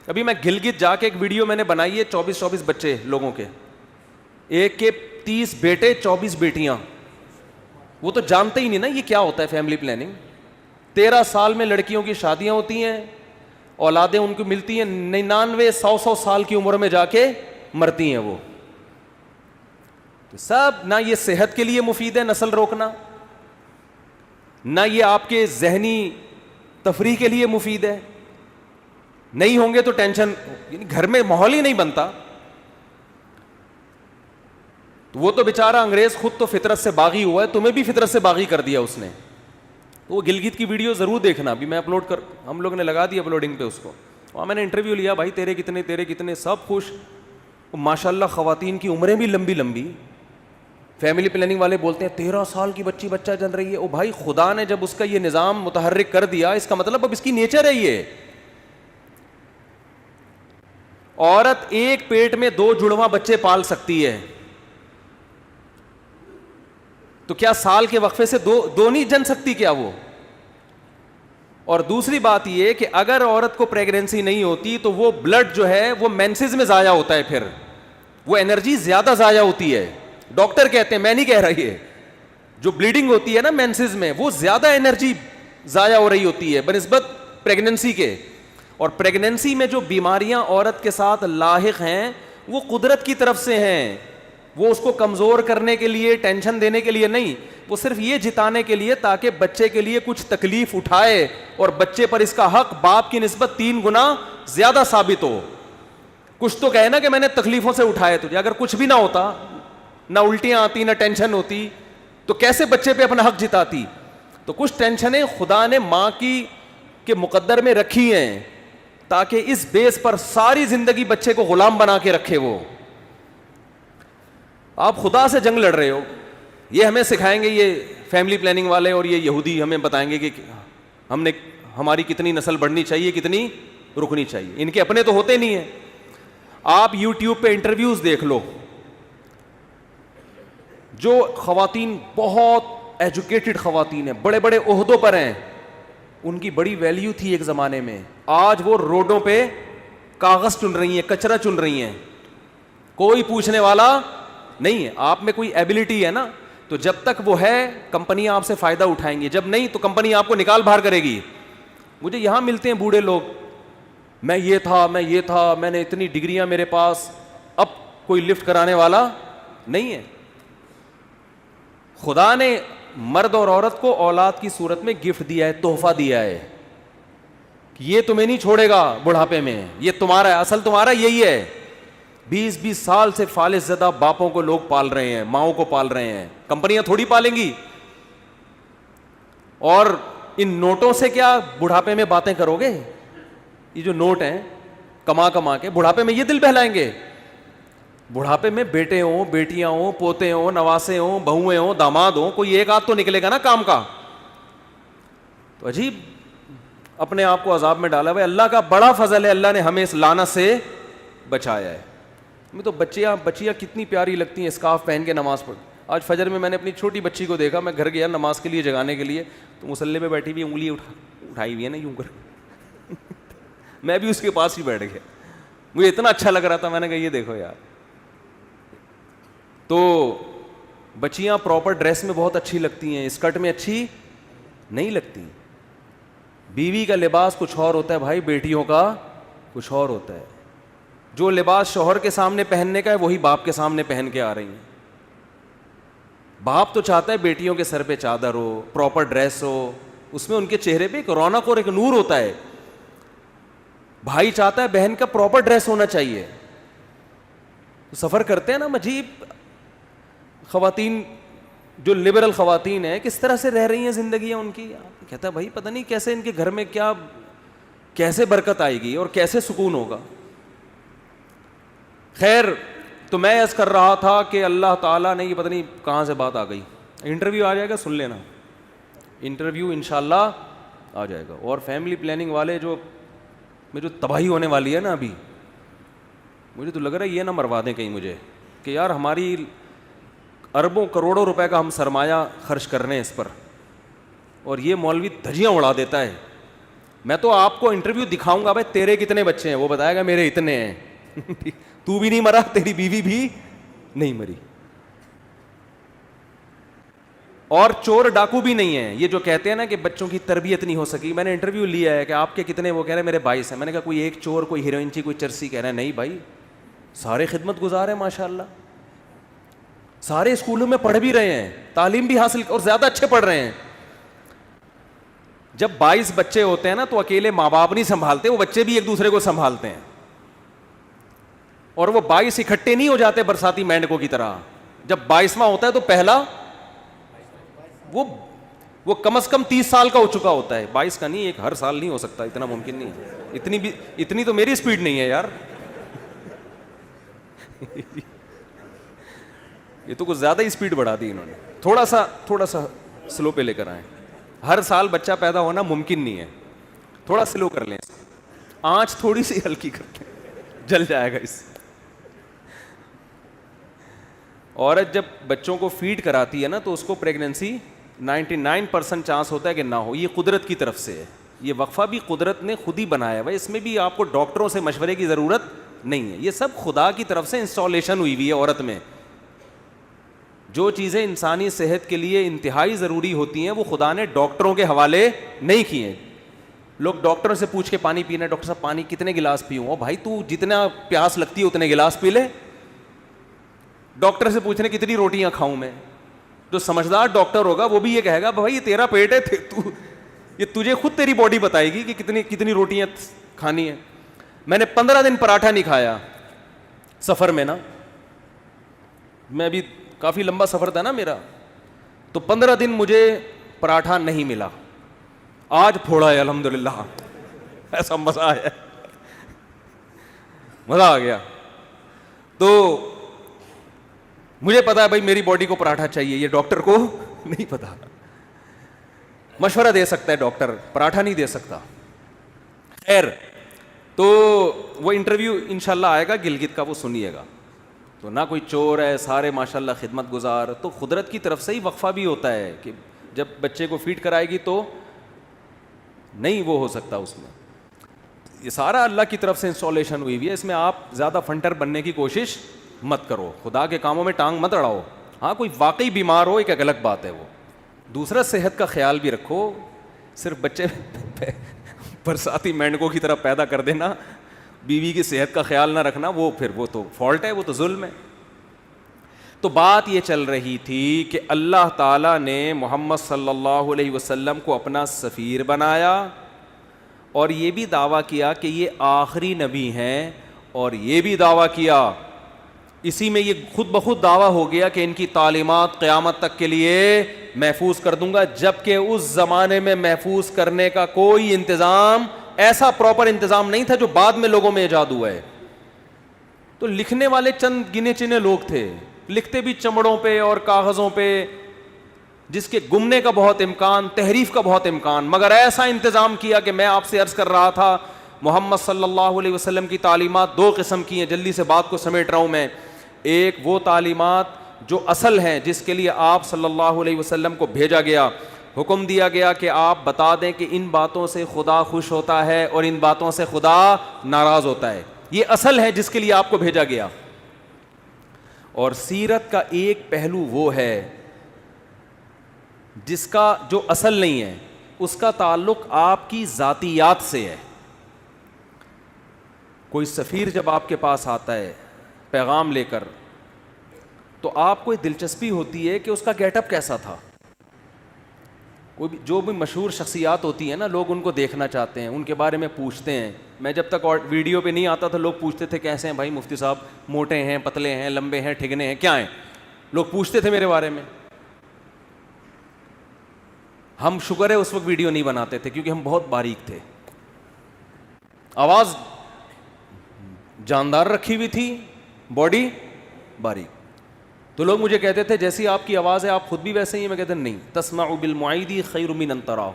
ابھی میں گلگت جا کے ایک ویڈیو میں نے بنائی ہے, 24 بچے لوگوں کے, ایک کے 30 بیٹے 24 بیٹیاں. وہ تو جانتے ہی نہیں نا یہ کیا ہوتا ہے فیملی پلاننگ. 13 سال میں لڑکیوں کی شادیاں ہوتی ہیں, اولادیں ان کو ملتی ہیں, 99-100 سال کی عمر میں جا کے مرتی ہیں وہ. تو سب نہ یہ صحت کے لیے مفید ہے نسل روکنا, نہ یہ آپ کے ذہنی تفریح کے لیے مفید ہے. نہیں ہوں گے تو ٹینشن, یعنی گھر میں ماحول ہی نہیں بنتا. تو وہ تو بیچارہ انگریز خود تو فطرت سے باغی ہوا ہے, تمہیں بھی فطرت سے باغی کر دیا اس نے. تو وہ گلگت کی ویڈیو ضرور دیکھنا, ابھی میں ہم لوگ نے لگا دی اپلوڈنگ پہ اس کو. وہاں میں نے انٹرویو لیا, بھائی تیرے کتنے, سب خوش. ماشاء اللہ خواتین کی عمریں بھی لمبی. فیملی پلاننگ والے بولتے ہیں 13 سال کی بچہ جن رہی ہے. او بھائی, خدا نے جب اس کا یہ نظام متحرک کر دیا, اس کا مطلب اب اس کی نیچر ہے یہ. عورت ایک پیٹ میں 2 جڑواں بچے پال سکتی ہے, تو کیا سال کے وقفے سے دو نہیں جن سکتی کیا وہ؟ اور دوسری بات یہ کہ اگر عورت کو پریگنینسی نہیں ہوتی تو وہ بلڈ جو ہے وہ مینسز میں ضائع ہوتا ہے, پھر وہ انرجی زیادہ ضائع ہوتی ہے. ڈاکٹر کہتے ہیں, میں نہیں کہہ رہی ہے, جو بلیڈنگ ہوتی ہے نا مینسز میں, وہ زیادہ انرجی ضائع ہو رہی ہوتی ہے بنسبت پریگنینسی کے. اور پریگنینسی میں جو بیماریاں عورت کے ساتھ لاحق ہیں وہ قدرت کی طرف سے ہیں. وہ اس کو کمزور کرنے کے لیے, ٹینشن دینے کے لیے نہیں, وہ صرف یہ جتانے کے لیے تاکہ بچے کے لیے کچھ تکلیف اٹھائے اور بچے پر اس کا حق باپ کی نسبت 3 گنا زیادہ ثابت ہو. کچھ تو کہے نا کہ میں نے تکلیفوں سے اٹھائے تجھے. اگر کچھ بھی نہ ہوتا, نہ الٹیاں آتی, نہ ٹینشن ہوتی, تو کیسے بچے پہ اپنا حق جتاتی؟ تو کچھ ٹینشنیں خدا نے ماں کی کے مقدر میں رکھی ہیں تاکہ اس بیس پر ساری زندگی بچے کو غلام بنا کے رکھے. وہ آپ خدا سے جنگ لڑ رہے ہو. یہ ہمیں سکھائیں گے یہ فیملی پلاننگ والے, اور یہ یہودی ہمیں بتائیں گے کہ ہماری کتنی نسل بڑھنی چاہیے, کتنی رکنی چاہیے. ان کے اپنے تو ہوتے نہیں ہیں. آپ یوٹیوب پہ انٹرویوز دیکھ لو, جو خواتین بہت ایجوکیٹڈ خواتین ہیں, بڑے بڑے عہدوں پر ہیں, ان کی بڑی ویلیو تھی ایک زمانے میں. آج وہ روڈوں پہ کاغذ چن رہی ہیں, کچرا چن رہی ہیں, کوئی پوچھنے والا نہیں ہے. آپ میں کوئی ایبلٹی ہے نا, تو جب تک وہ ہے کمپنیاں آپ سے فائدہ اٹھائیں گی, جب نہیں تو کمپنی آپ کو نکال باہر کرے گی. مجھے یہاں ملتے ہیں بوڑھے لوگ, میں یہ تھا, میں نے اتنی ڈگریاں میرے پاس, اب کوئی لفٹ کرانے والا نہیں ہے. خدا نے مرد اور عورت کو اولاد کی صورت میں گفٹ دیا ہے, تحفہ دیا ہے کہ یہ تمہیں نہیں چھوڑے گا بڑھاپے میں, یہ تمہارا ہے, اصل تمہارا یہی ہے. 20 سال سے فالج زدہ باپوں کو لوگ پال رہے ہیں, ماؤں کو پال رہے ہیں, کمپنیاں تھوڑی پالیں گی. اور ان نوٹوں سے کیا بڑھاپے میں باتیں کرو گے؟ یہ جو نوٹ ہیں کما کے بڑھاپے میں یہ دل بہلائیں گے. بڑھاپے میں بیٹے ہوں, بیٹیاں ہوں, پوتے ہوں, نواسے ہوں, بہویں ہوں, داماد ہوں, کوئی ایک آدھ تو نکلے گا نا کام کا. تو عجیب اپنے آپ کو عذاب میں ڈالا ہوا ہے. اللہ کا بڑا فضل ہے, اللہ نے ہمیں اس لعنت سے بچایا ہے. میں تو بچیاں کتنی پیاری لگتی ہیں اسکارف پہن کے نماز پڑھ. آج فجر میں نے اپنی چھوٹی بچی کو دیکھا, میں گھر گیا نماز کے لیے جگانے کے لیے, تو مصلی پہ بیٹھی ہوئی انگلی اٹھائی ہوئی ہے نا یوں کر, میں بھی اس کے پاس ہی بیٹھ گیا. مجھے اتنا اچھا لگ رہا تھا, میں نے کہا یہ دیکھو یار. تو بچیاں پراپر ڈریس میں بہت اچھی لگتی ہیں, اسکرٹ میں اچھی نہیں لگتی. بیوی کا لباس کچھ اور ہوتا ہے بھائی, بیٹیوں کا کچھ اور ہوتا ہے. جو لباس شوہر کے سامنے پہننے کا ہے وہی باپ کے سامنے پہن کے آ رہی ہیں. باپ تو چاہتا ہے بیٹیوں کے سر پہ چادر ہو, پراپر ڈریس ہو, اس میں ان کے چہرے پہ ایک رونق اور ایک نور ہوتا ہے. بھائی چاہتا ہے بہن کا پراپر ڈریس ہونا چاہیے. سفر کرتے ہیں نا, عجیب خواتین جو لبرل خواتین ہیں کس طرح سے رہ رہی ہیں زندگیاں ان کی. کہتا ہے بھائی پتہ نہیں کیسے ان کے گھر میں کیا کیسے برکت آئے گی اور کیسے سکون ہوگا. خیر, تو میں عرض کر رہا تھا کہ اللہ تعالیٰ نے, یہ پتہ نہیں کہاں سے بات آ گئی, انٹرویو آ جائے گا, سن لینا, انٹرویو انشاءاللہ آ جائے گا. اور فیملی پلاننگ والے جو تباہی ہونے والی ہے نا ابھی, مجھے تو لگ رہا ہے یہ نہ مروا دیں کہیں مجھے کہ یار ہماری اربوں کروڑوں روپے کا ہم سرمایہ خرچ کر رہے ہیں اس پر, اور یہ مولوی دھجیاں اڑا دیتا ہے. میں تو آپ کو انٹرویو دکھاؤں گا, بھائی تیرے کتنے بچے ہیں, وہ بتائے گا میرے اتنے ہیں. تو بھی نہیں مرا, تیری بیوی بھی نہیں مری, اور چور ڈاکو بھی نہیں ہے. یہ جو کہتے ہیں نا کہ بچوں کی تربیت نہیں ہو سکی, میں نے انٹرویو لیا ہے کہ آپ کے کتنے, وہ کہہ رہے ہیں میرے 22 ہیں. میں نے کہا کوئی ایک چور, کوئی ہیروئنچی, کوئی چرسی. کہہ رہے ہیں نہیں بھائی سارے خدمت گزار ہیں ماشاء اللہ, سارے اسکولوں میں پڑھ بھی رہے ہیں, تعلیم بھی حاصل اور زیادہ اچھے پڑھ رہے ہیں. جب 22 بچے ہوتے ہیں نا تو اکیلے ماں باپ نہیں سنبھالتے, وہ بچے بھی ایک دوسرے کو سنبھالتے ہیں. اور وہ 22 اکٹھے نہیں ہو جاتے برساتی مینڈکوں کی طرح. جب 22واں ہوتا ہے تو پہلا وہ کم از کم 30 سال کا ہو چکا ہوتا ہے. 22 کا نہیں, ایک ہر سال نہیں ہو سکتا, اتنا ممکن نہیں ہے. اتنی تو میری اسپیڈ نہیں ہے یار. یہ تو کچھ زیادہ ہی اسپیڈ بڑھا دی انہوں نے. تھوڑا سا سلو پہ لے کر آئیں. ہر سال بچہ پیدا ہونا ممکن نہیں ہے, تھوڑا سلو کر لیں, آنچ تھوڑی سی ہلکی کر لیں, جل جائے گا اس سے. عورت جب بچوں کو فیڈ کراتی ہے نا تو اس کو پریگننسی 99% چانس ہوتا ہے کہ نہ ہو. یہ قدرت کی طرف سے ہے, یہ وقفہ بھی قدرت نے خود ہی بنایا ہے, اس میں بھی آپ کو ڈاکٹروں سے مشورے کی ضرورت نہیں ہے. یہ سب خدا کی طرف سے انسٹالیشن ہوئی ہوئی ہے عورت میں. جو چیزیں انسانی صحت کے لیے انتہائی ضروری ہوتی ہیں وہ خدا نے ڈاکٹروں کے حوالے نہیں کی ہیں. لوگ ڈاکٹر سے پوچھ کے پانی پینا, ڈاکٹر صاحب پانی کتنے گلاس پیوں؟ او بھائی تو جتنا پیاس لگتی ہے اتنے گلاس پی لے. ڈاکٹر سے پوچھنے کتنی روٹیاں کھاؤں میں؟ جو سمجھدار ڈاکٹر ہوگا وہ بھی یہ کہے گا بھائی یہ تیرا پیٹ ہے, یہ تجھے خود تیری باڈی بتائے گی کہ کتنی روٹیاں کھانی ہیں. میں نے 15 دن پراٹھا نہیں کھایا سفر میں نا, میں ابھی کافی لمبا سفر تھا نا میرا, تو 15 دن مجھے پراٹھا نہیں ملا. آج پھوڑا ہے الحمدللہ, ایسا مزہ آیا, مزہ آ گیا. تو مجھے پتا ہے بھائی میری باڈی کو پراٹھا چاہیے, یہ ڈاکٹر کو نہیں پتا. مشورہ دے سکتا ہے ڈاکٹر, پراٹھا نہیں دے سکتا. خیر, تو وہ انٹرویو انشاءاللہ آئے گا گلگت کا, وہ سنیے گا. تو نہ کوئی چور ہے, سارے ماشاءاللہ خدمت گزار. تو قدرت کی طرف سے ہی وقفہ بھی ہوتا ہے کہ جب بچے کو فیڈ کرائے گی تو نہیں وہ ہو سکتا اس میں. یہ سارا اللہ کی طرف سے انسٹالیشن ہوئی ہوئی ہے, اس میں آپ زیادہ فنٹر بننے کی کوشش مت کرو, خدا کے کاموں میں ٹانگ مت اڑاؤ. ہاں کوئی واقعی بیمار ہو ایک الگ بات ہے وہ. دوسرا صحت کا خیال بھی رکھو. صرف بچے برساتی مینڈکوں کی طرح پیدا کر دینا, بیوی کی صحت کا خیال نہ رکھنا, وہ پھر وہ تو فالٹ ہے, وہ تو ظلم ہے. تو بات یہ چل رہی تھی کہ اللہ تعالیٰ نے محمد صلی اللہ علیہ وسلم کو اپنا سفیر بنایا اور یہ بھی دعویٰ کیا کہ یہ آخری نبی ہیں, اور یہ بھی دعویٰ کیا, اسی میں یہ خود بخود دعویٰ ہو گیا کہ ان کی تعلیمات قیامت تک کے لیے محفوظ کر دوں گا, جبکہ اس زمانے میں محفوظ کرنے کا کوئی انتظام, ایسا پراپر انتظام نہیں تھا جو بعد میں لوگوں میں ایجاد ہوا ہے. تو لکھنے والے چند گنے چنے لوگ تھے, لکھتے بھی چمڑوں پہ اور کاغذوں پہ, جس کے گمنے کا بہت امکان, تحریف کا بہت امکان, مگر ایسا انتظام کیا کہ میں آپ سے عرض کر رہا تھا محمد صلی اللہ علیہ وسلم کی تعلیمات 2 قسم کی ہیں. جلدی سے بات کو سمیٹ رہا ہوں میں. ایک وہ تعلیمات جو اصل ہیں, جس کے لیے آپ صلی اللہ علیہ وسلم کو بھیجا گیا, حکم دیا گیا کہ آپ بتا دیں کہ ان باتوں سے خدا خوش ہوتا ہے اور ان باتوں سے خدا ناراض ہوتا ہے. یہ اصل ہے جس کے لیے آپ کو بھیجا گیا. اور سیرت کا ایک پہلو وہ ہے جس کا جو اصل نہیں ہے, اس کا تعلق آپ کی ذاتیات سے ہے. کوئی سفیر جب آپ کے پاس آتا ہے پیغام لے کر, تو آپ کو دلچسپی ہوتی ہے کہ اس کا گیٹ اپ کیسا تھا. کوئی بھی جو بھی مشہور شخصیات ہوتی ہیں نا, لوگ ان کو دیکھنا چاہتے ہیں, ان کے بارے میں پوچھتے ہیں. میں جب تک ویڈیو پہ نہیں آتا تھا لوگ پوچھتے تھے کیسے ہیں بھائی مفتی صاحب, موٹے ہیں, پتلے ہیں, لمبے ہیں, ٹھگنے ہیں, کیا ہیں, لوگ پوچھتے تھے میرے بارے میں. ہم شکر ہے اس وقت ویڈیو نہیں بناتے تھے کیونکہ ہم بہت باریک تھے, آواز جاندار رکھی ہوئی تھی, باڈی باریک. تو لوگ مجھے کہتے تھے جیسی آپ کی آواز ہے آپ خود بھی ویسے ہی ہیں. میں کہتا نہیں, تسمع بالمعید خیر من ان تراہ,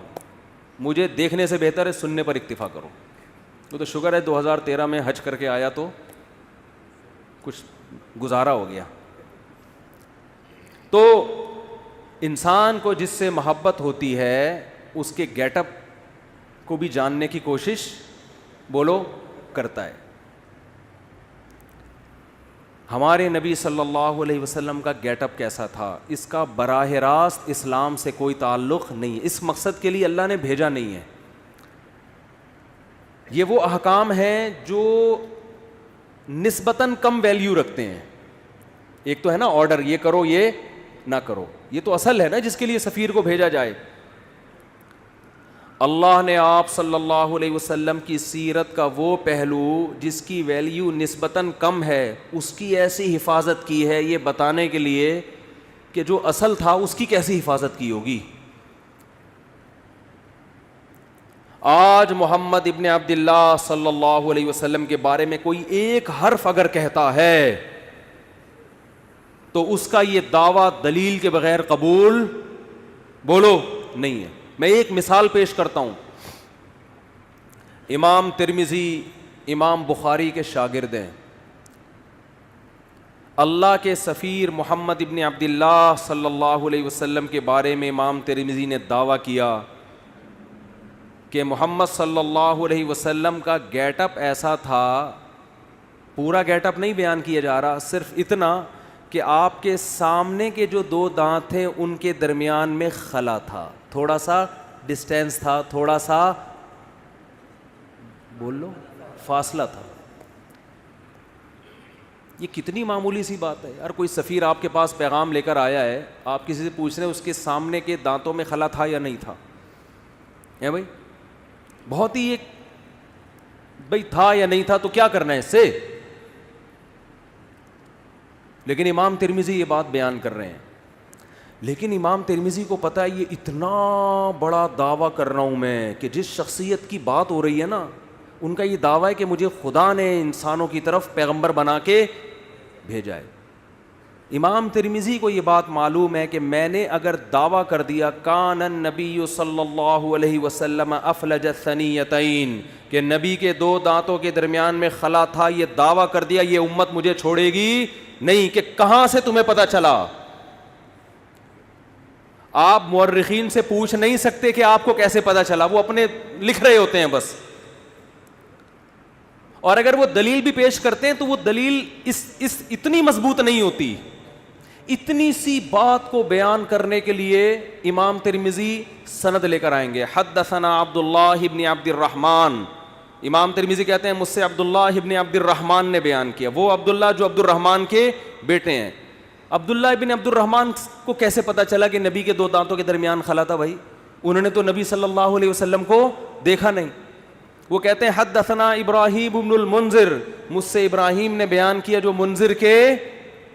مجھے دیکھنے سے بہتر ہے سننے پر اکتفا کرو. تو شکر ہے 2013 میں حج کر کے آیا تو کچھ گزارا ہو گیا. تو انسان کو جس سے محبت ہوتی ہے اس کے گیٹ اپ کو بھی جاننے کی کوشش بولو کرتا ہے. ہمارے نبی صلی اللہ علیہ وسلم کا گیٹ اپ کیسا تھا, اس کا براہ راست اسلام سے کوئی تعلق نہیں ہے. اس مقصد کے لیے اللہ نے بھیجا نہیں ہے. یہ وہ احکام ہیں جو نسبتاً کم ویلیو رکھتے ہیں. ایک تو ہے نا آرڈر, یہ کرو یہ نہ کرو, یہ تو اصل ہے نا جس کے لیے سفیر کو بھیجا جائے. اللہ نے آپ صلی اللہ علیہ وسلم کی سیرت کا وہ پہلو جس کی ویلیو نسبتاً کم ہے اس کی ایسی حفاظت کی ہے, یہ بتانے کے لیے کہ جو اصل تھا اس کی کیسی حفاظت کی ہوگی. آج محمد ابن عبداللہ صلی اللہ علیہ وسلم کے بارے میں کوئی ایک حرف اگر کہتا ہے تو اس کا یہ دعویٰ دلیل کے بغیر قبول بولو نہیں ہے. میں ایک مثال پیش کرتا ہوں. امام ترمذی امام بخاری کے شاگرد ہیں. اللہ کے سفیر محمد ابن عبداللہ صلی اللہ علیہ وسلم کے بارے میں امام ترمذی نے دعویٰ کیا کہ محمد صلی اللہ علیہ وسلم کا گیٹ اپ ایسا تھا. پورا گیٹ اپ نہیں بیان کیا جا رہا, صرف اتنا کہ آپ کے سامنے کے جو دو دانت تھے ان کے درمیان میں خلا تھا, تھوڑا سا ڈسٹینس تھا, تھوڑا سا بول لو فاصلہ تھا. یہ کتنی معمولی سی بات ہے یار. کوئی سفیر آپ کے پاس پیغام لے کر آیا ہے, آپ کسی سے پوچھ رہے ہیں اس کے سامنے کے دانتوں میں خلا تھا یا نہیں تھا, ہے بھائی, بہت ہی ایک بھائی تھا یا نہیں تھا تو کیا کرنا ہے اس سے. لیکن امام ترمذی یہ بات بیان کر رہے ہیں. لیکن امام ترمذی کو پتہ ہے یہ اتنا بڑا دعویٰ کر رہا ہوں میں کہ جس شخصیت کی بات ہو رہی ہے نا, ان کا یہ دعویٰ ہے کہ مجھے خدا نے انسانوں کی طرف پیغمبر بنا کے بھیجا ہے. امام ترمذی کو یہ بات معلوم ہے کہ میں نے اگر دعویٰ کر دیا کان النبی صلی اللہ علیہ وسلم افلج الثنیتین, کہ نبی کے دو دانتوں کے درمیان میں خلا تھا, یہ دعویٰ کر دیا, یہ امت مجھے چھوڑے گی نہیں. کہ کہاں سے تمہیں پتہ چلا؟ آپ مورخین سے پوچھ نہیں سکتے کہ آپ کو کیسے پتہ چلا, وہ اپنے لکھ رہے ہوتے ہیں بس. اور اگر وہ دلیل بھی پیش کرتے ہیں تو وہ دلیل اس اتنی مضبوط نہیں ہوتی. اتنی سی بات کو بیان کرنے کے لیے امام ترمذی سند لے کر آئیں گے. حدثنا عبداللہ ابن عبد الرحمن, امام ترمذی کہتے ہیں مجھ سے عبداللہ ابن عبد الرحمن نے بیان کیا. وہ عبداللہ جو عبد الرحمن کے بیٹے ہیں. عبداللہ ابن عبد الرحمن کو کیسے پتا چلا کہ نبی کے دو دانتوں کے درمیان خلا تھا؟ بھائی انہوں نے تو نبی صلی اللہ علیہ وسلم کو دیکھا نہیں. وہ کہتے ہیں حدثنا ابراہیم ابن المنذر, مجھ سے ابراہیم نے بیان کیا جو منذر کے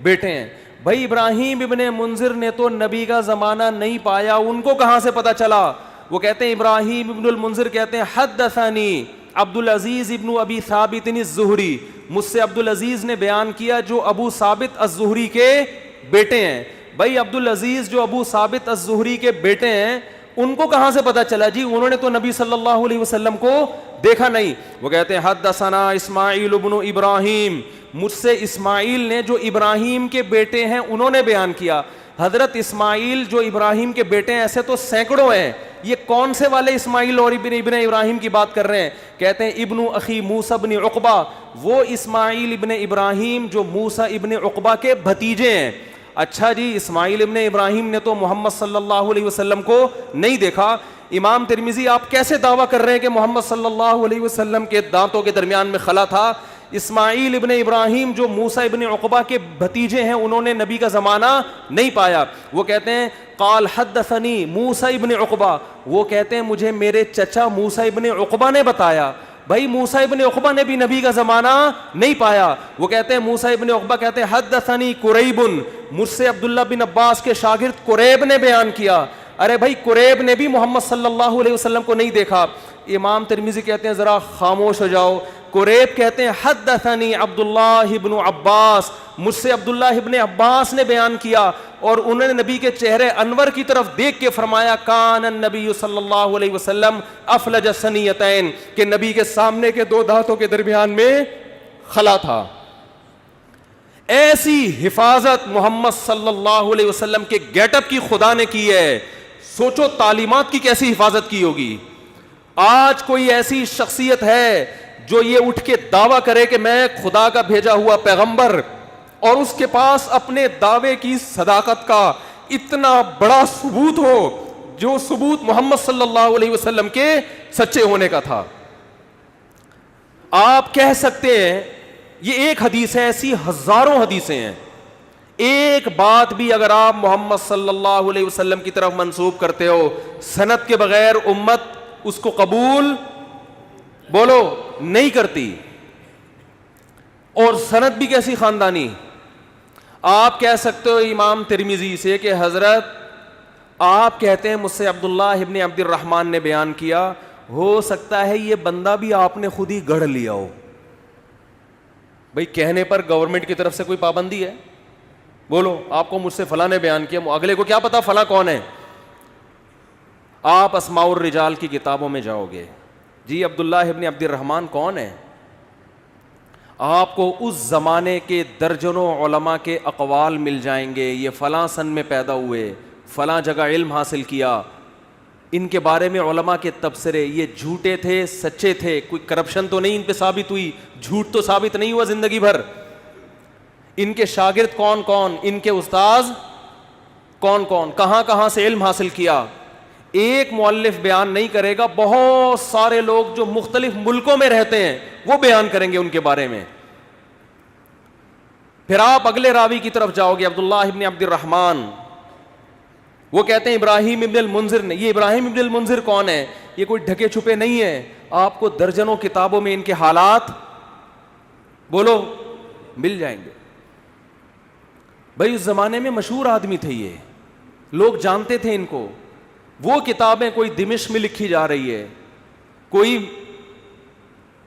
بیٹے ہیں. بھائی ابراہیم ابن منذر نے تو نبی کا زمانہ نہیں پایا, ان کو کہاں سے پتا چلا؟ وہ کہتے ہیں ابراہیم ابن المنذر کہتے ہیں حدثنی عبد العزیز ابن ابی ثابت الزہری, مجھ سے عبد العزیز نے بیان کیا جو ابو ثابت الزہری کے بیٹے ہیں. بھائی عبد العزیز جو ابو ثابت الزہری کے بیٹے ہیں ان کو کہاں سے پتا چلا؟ جی انہوں نے تو نبی صلی اللہ علیہ وسلم کو دیکھا نہیں. وہ کہتے ہیں حدثنا اسماعیل ابن ابراہیم, مجھ سے اسماعیل نے جو ابراہیم کے بیٹے ہیں انہوں نے بیان کیا. حضرت اسماعیل جو ابراہیم کے بیٹے ہیں ایسے تو سینکڑوں ہیں, یہ کون سے والے اسماعیل اور ابن ابراہیم کی بات کر رہے ہیں؟ کہتے ہیں ابن اخی موسیٰ ابن عقبہ, وہ اسماعیل ابن ابراہیم جو موسیٰ ابن عقبہ کے بھتیجے ہیں. اچھا جی, اسماعیل ابن ابراہیم نے تو محمد صلی اللہ علیہ وسلم کو نہیں دیکھا. امام ترمذی آپ کیسے دعویٰ کر رہے ہیں کہ محمد صلی اللہ علیہ وسلم کے دانتوں کے درمیان میں خلا تھا؟ اسماعیل ابن ابراہیم جو موسیٰ ابن عقبہ کے بھتیجے ہیں, انہوں نے نبی کا زمانہ نہیں پایا. وہ کہتے ہیں قال حدثنی موسیٰ ابن عقبہ, وہ کہتے ہیں مجھے میرے چچا موسیٰ ابن عقبہ نے بتایا. بھائی موسیٰ ابن عقبہ نے بھی نبی کا زمانہ نہیں پایا. وہ کہتے ہیں موسیٰ ابن عقبہ کہتے ہیں حدثنی قریب, مجھ سے عبداللہ بن عباس کے شاگرد قریب نے بیان کیا. ارے بھائی قریب نے بھی محمد صلی اللہ علیہ وسلم کو نہیں دیکھا. امام ترمذی کہتے ہیں ذرا خاموش ہو جاؤ. قریب کہتے ہیں حدثنی عبداللہ ابن عباس, مجھ سے عبداللہ ابن عباس نے بیان کیا, اور انہوں نے نبی کے چہرے انور کی طرف دیکھ کے فرمایا کان النبی صلی اللہ علیہ وسلم افلج الثنیتین, کہ نبی کے سامنے کے دو دانتوں کے درمیان میں خلا تھا. ایسی حفاظت محمد صلی اللہ علیہ وسلم کے گیٹ اپ کی خدا نے کی ہے. سوچو تعلیمات کی کیسی حفاظت کی ہوگی. آج کوئی ایسی شخصیت ہے جو یہ اٹھ کے دعویٰ کرے کہ میں خدا کا بھیجا ہوا پیغمبر, اور اس کے پاس اپنے دعوے کی صداقت کا اتنا بڑا ثبوت ہو جو ثبوت محمد صلی اللہ علیہ وسلم کے سچے ہونے کا تھا. آپ کہہ سکتے ہیں یہ ایک حدیث ہے, ایسی ہزاروں حدیثیں ہیں, ایک بات بھی اگر آپ محمد صلی اللہ علیہ وسلم کی طرف منسوب کرتے ہو سند کے بغیر امت اس کو قبول بولو نہیں کرتی. اور سند بھی کیسی خاندانی. آپ کہہ سکتے ہو امام ترمذی سے کہ حضرت آپ کہتے ہیں مجھ سے عبداللہ ابن عبد الرحمن نے بیان کیا, ہو سکتا ہے یہ بندہ بھی آپ نے خود ہی گڑھ لیا ہو. بھئی کہنے پر گورنمنٹ کی طرف سے کوئی پابندی ہے؟ بولو آپ کو مجھ سے فلاں نے بیان کیا, اگلے کو کیا پتا فلاں کون ہے. آپ اسماء الرجال کی کتابوں میں جاؤ گے, جی عبداللہ ابن عبد الرحمن کون ہے, آپ کو اس زمانے کے درجنوں علماء کے اقوال مل جائیں گے. یہ فلاں سن میں پیدا ہوئے, فلاں جگہ علم حاصل کیا, ان کے بارے میں علماء کے تبصرے, یہ جھوٹے تھے سچے تھے, کوئی کرپشن تو نہیں ان پہ ثابت ہوئی, جھوٹ تو ثابت نہیں ہوا زندگی بھر. ان کے شاگرد کون کون, ان کے استاذ کون کون, کہاں کہاں سے علم حاصل کیا. ایک مؤلف بیان نہیں کرے گا, بہت سارے لوگ جو مختلف ملکوں میں رہتے ہیں وہ بیان کریں گے ان کے بارے میں. پھر آپ اگلے راوی کی طرف جاؤ گے, عبداللہ ابن عبد الرحمن, وہ کہتے ہیں ابراہیم ابن المنذر نے. یہ ابراہیم ابن المنذر کون ہے؟ یہ کوئی ڈھکے چھپے نہیں ہے, آپ کو درجنوں کتابوں میں ان کے حالات بولو مل جائیں گے. بھائی اس زمانے میں مشہور آدمی تھے, یہ لوگ جانتے تھے ان کو. وہ کتابیں کوئی دمشق میں لکھی جا رہی ہے, کوئی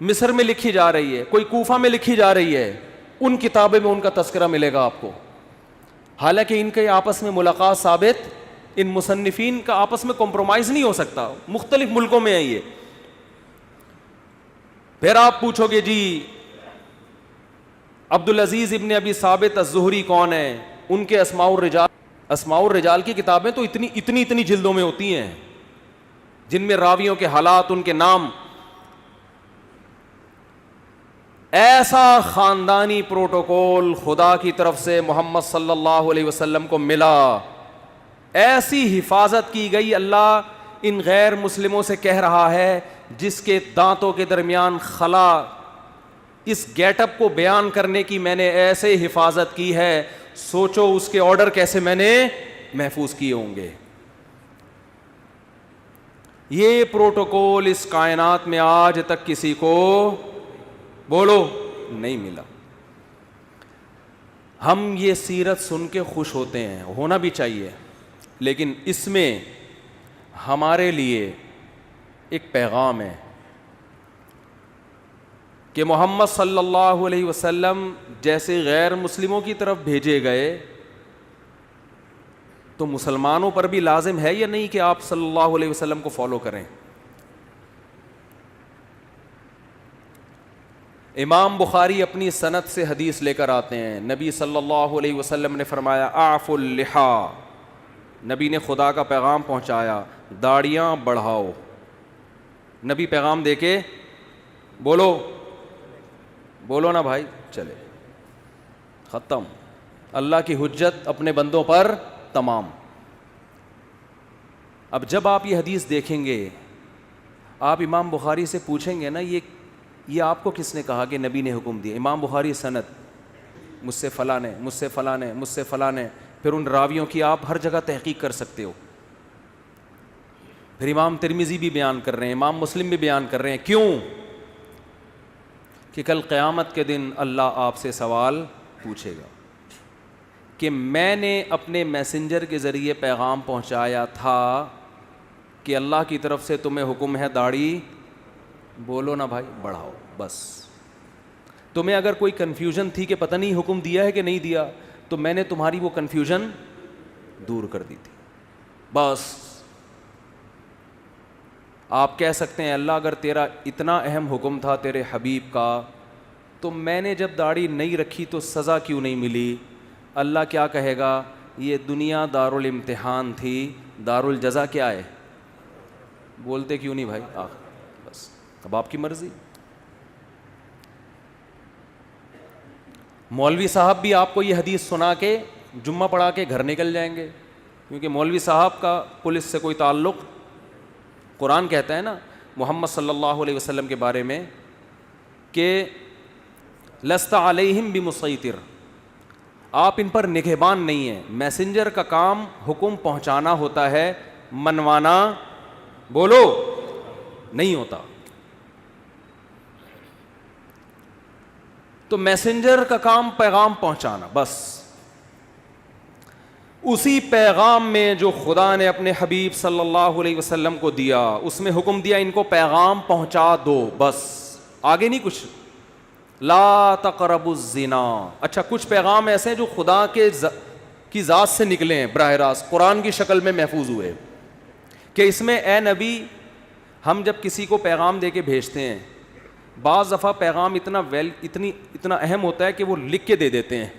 مصر میں لکھی جا رہی ہے, کوئی کوفہ میں لکھی جا رہی ہے, ان کتابیں میں ان کا تذکرہ ملے گا آپ کو. حالانکہ ان کے آپس میں ملاقات ثابت, ان مصنفین کا آپس میں کمپرومائز نہیں ہو سکتا, مختلف ملکوں میں ہیں یہ. پھر آپ پوچھو گے جی عبدالعزیز ابن ابی ثابت الزہری کون ہے, ان کے اسماء الرجال. اسماء الرجال کی کتابیں تو اتنی جلدوں میں ہوتی ہیں جن میں راویوں کے حالات, ان کے نام. ایسا خاندانی پروٹوکول خدا کی طرف سے محمد صلی اللہ علیہ وسلم کو ملا, ایسی حفاظت کی گئی. اللہ ان غیر مسلموں سے کہہ رہا ہے جس کے دانتوں کے درمیان خلا, اس گیٹ اپ کو بیان کرنے کی میں نے ایسے حفاظت کی ہے, سوچو اس کے آرڈر کیسے میں نے محفوظ کیے ہوں گے. یہ پروٹوکول اس کائنات میں آج تک کسی کو بولو نہیں ملا. ہم یہ سیرت سن کے خوش ہوتے ہیں, ہونا بھی چاہیے, لیکن اس میں ہمارے لیے ایک پیغام ہے کہ محمد صلی اللہ علیہ وسلم جیسے غیر مسلموں کی طرف بھیجے گئے تو مسلمانوں پر بھی لازم ہے یا نہیں کہ آپ صلی اللہ علیہ وسلم کو فالو کریں. امام بخاری اپنی سند سے حدیث لے کر آتے ہیں, نبی صلی اللہ علیہ وسلم نے فرمایا اعفوا اللحا, نبی نے خدا کا پیغام پہنچایا, داڑیاں بڑھاؤ. نبی پیغام دے کے بولو نا بھائی, چلے ختم. اللہ کی حجت اپنے بندوں پر تمام. اب جب آپ یہ حدیث دیکھیں گے, آپ امام بخاری سے پوچھیں گے نا یہ یہ آپ کو کس نے کہا کہ نبی نے حکم دیا؟ امام بخاری سند، مجھ سے فلاں نے، مجھ سے فلاں نے، مجھ سے فلاں نے، پھر ان راویوں کی آپ ہر جگہ تحقیق کر سکتے ہو. پھر امام ترمذی بھی بیان کر رہے ہیں، امام مسلم بھی بیان کر رہے ہیں. کیوں؟ کہ کل قیامت کے دن اللہ آپ سے سوال پوچھے گا کہ میں نے اپنے میسنجر کے ذریعے پیغام پہنچایا تھا کہ اللہ کی طرف سے تمہیں حکم ہے داڑھی بولو نا بھائی بڑھاؤ. بس تمہیں اگر کوئی کنفیوژن تھی کہ پتہ نہیں حکم دیا ہے کہ نہیں دیا، تو میں نے تمہاری وہ کنفیوژن دور کر دی تھی. بس آپ کہہ سکتے ہیں اللہ اگر تیرا اتنا اہم حکم تھا تیرے حبیب کا، تو میں نے جب داڑھی نہیں رکھی تو سزا کیوں نہیں ملی؟ اللہ کیا کہے گا؟ یہ دنیا دارالامتحان تھی، دارالجزا کیا ہے؟ بولتے کیوں نہیں بھائی؟ بس اب آپ کی مرضی. مولوی صاحب بھی آپ کو یہ حدیث سنا کے جمعہ پڑھا کے گھر نکل جائیں گے، کیونکہ مولوی صاحب کا پولیس سے کوئی تعلق. قرآن کہتا ہے نا محمد صلی اللہ علیہ وسلم کے بارے میں کہ لست علیہم بمسیطر، آپ ان پر نگہبان نہیں ہیں. میسنجر کا کام حکم پہنچانا ہوتا ہے، منوانا بولو نہیں ہوتا. تو میسنجر کا کام پیغام پہنچانا بس. اسی پیغام میں جو خدا نے اپنے حبیب صلی اللہ علیہ وسلم کو دیا، اس میں حکم دیا ان کو پیغام پہنچا دو بس، آگے نہیں کچھ. لا تقربوا الزنا. اچھا کچھ پیغام ایسے ہیں جو خدا کی ذات سے نکلے ہیں، براہ راست قرآن کی شکل میں محفوظ ہوئے، کہ اس میں اے نبی ہم جب کسی کو پیغام دے کے بھیجتے ہیں، بعض دفعہ پیغام اتنا اہم ہوتا ہے کہ وہ لکھ کے دے دیتے ہیں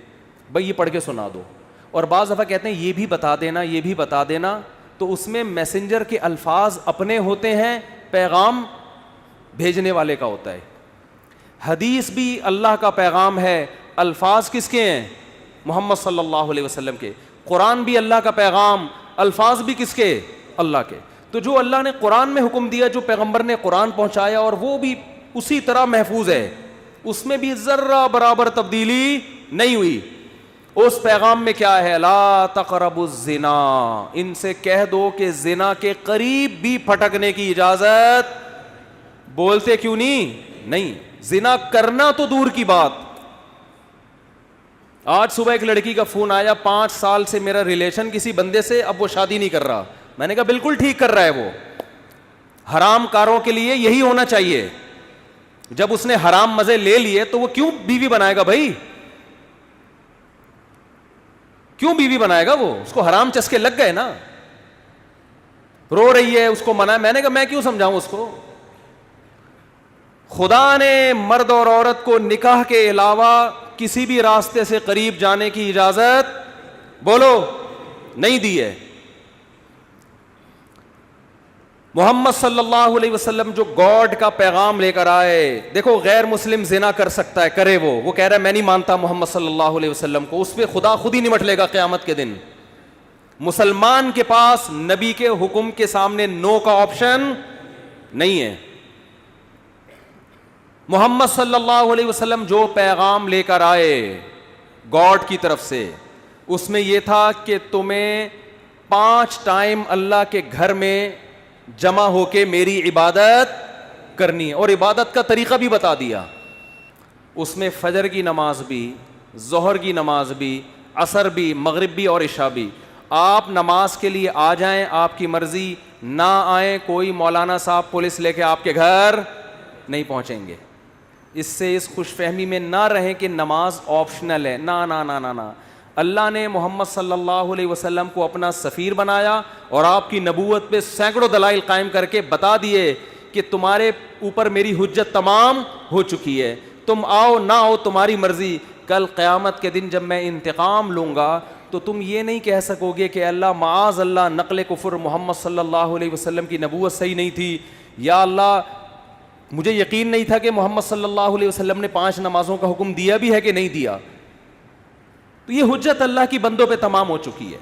بھائی یہ پڑھ کے سنا دو، اور بعض دفعہ کہتے ہیں یہ بھی بتا دینا، یہ بھی بتا دینا. تو اس میں میسنجر کے الفاظ اپنے ہوتے ہیں، پیغام بھیجنے والے کا ہوتا ہے. حدیث بھی اللہ کا پیغام ہے، الفاظ کس کے ہیں؟ محمد صلی اللہ علیہ وسلم کے. قرآن بھی اللہ کا پیغام، الفاظ بھی کس کے؟ اللہ کے. تو جو اللہ نے قرآن میں حکم دیا، جو پیغمبر نے قرآن پہنچایا، اور وہ بھی اسی طرح محفوظ ہے، اس میں بھی ذرہ برابر تبدیلی نہیں ہوئی. اس پیغام میں کیا ہے؟ لا تقربوا الزنا. ان سے کہہ دو کہ زنا کے قریب بھی پھٹکنے کی اجازت. بولتے کیوں نہیں. زنا کرنا تو دور کی بات. آج صبح ایک لڑکی کا فون آیا، 5 سال سے میرا ریلیشن کسی بندے سے، اب وہ شادی نہیں کر رہا. میں نے کہا بالکل ٹھیک کر رہا ہے، وہ حرام کاروں کے لیے یہی ہونا چاہیے. جب اس نے حرام مزے لے لیے تو وہ کیوں بیوی بنائے گا بھائی؟ کیوں بیوی بنائے گا؟ وہ اس کو حرام چسکے لگ گئے نا. رو رہی ہے، اس کو منع. میں نے کہا میں کیوں سمجھاؤں اس کو؟ خدا نے مرد اور عورت کو نکاح کے علاوہ کسی بھی راستے سے قریب جانے کی اجازت بولو نہیں دی ہے. محمد صلی اللہ علیہ وسلم جو گاڈ کا پیغام لے کر آئے، دیکھو غیر مسلم زنا کر سکتا ہے، کرے وہ کہہ رہا ہے میں نہیں مانتا محمد صلی اللہ علیہ وسلم کو، اس پہ خدا خود ہی نمٹ لے گا قیامت کے دن. مسلمان کے پاس نبی کے حکم کے سامنے نو کا آپشن نہیں ہے. محمد صلی اللہ علیہ وسلم جو پیغام لے کر آئے گاڈ کی طرف سے، اس میں یہ تھا کہ تمہیں 5 ٹائم اللہ کے گھر میں جمع ہو کے میری عبادت کرنی ہے، اور عبادت کا طریقہ بھی بتا دیا. اس میں فجر کی نماز بھی، ظہر کی نماز بھی، عصر بھی، مغرب بھی اور عشاء بھی. آپ نماز کے لیے آ جائیں، آپ کی مرضی، نہ آئیں، کوئی مولانا صاحب پولیس لے کے آپ کے گھر نہیں پہنچیں گے. اس سے اس خوش فہمی میں نہ رہیں کہ نماز آپشنل ہے. نہ نہ نہ نہ نہ. اللہ نے محمد صلی اللہ علیہ وسلم کو اپنا سفیر بنایا اور آپ کی نبوت پہ سینکڑوں دلائل قائم کر کے بتا دیے کہ تمہارے اوپر میری حجت تمام ہو چکی ہے، تم آؤ نہ آؤ تمہاری مرضی. کل قیامت کے دن جب میں انتقام لوں گا تو تم یہ نہیں کہہ سکو گے کہ اللہ معاذ اللہ نقل کفر، محمد صلی اللہ علیہ وسلم کی نبوت صحیح نہیں تھی، یا اللہ مجھے یقین نہیں تھا کہ محمد صلی اللہ علیہ وسلم نے 5 نمازوں کا حکم دیا بھی ہے کہ نہیں دیا. تو یہ حجت اللہ کی بندوں پہ تمام ہو چکی ہے.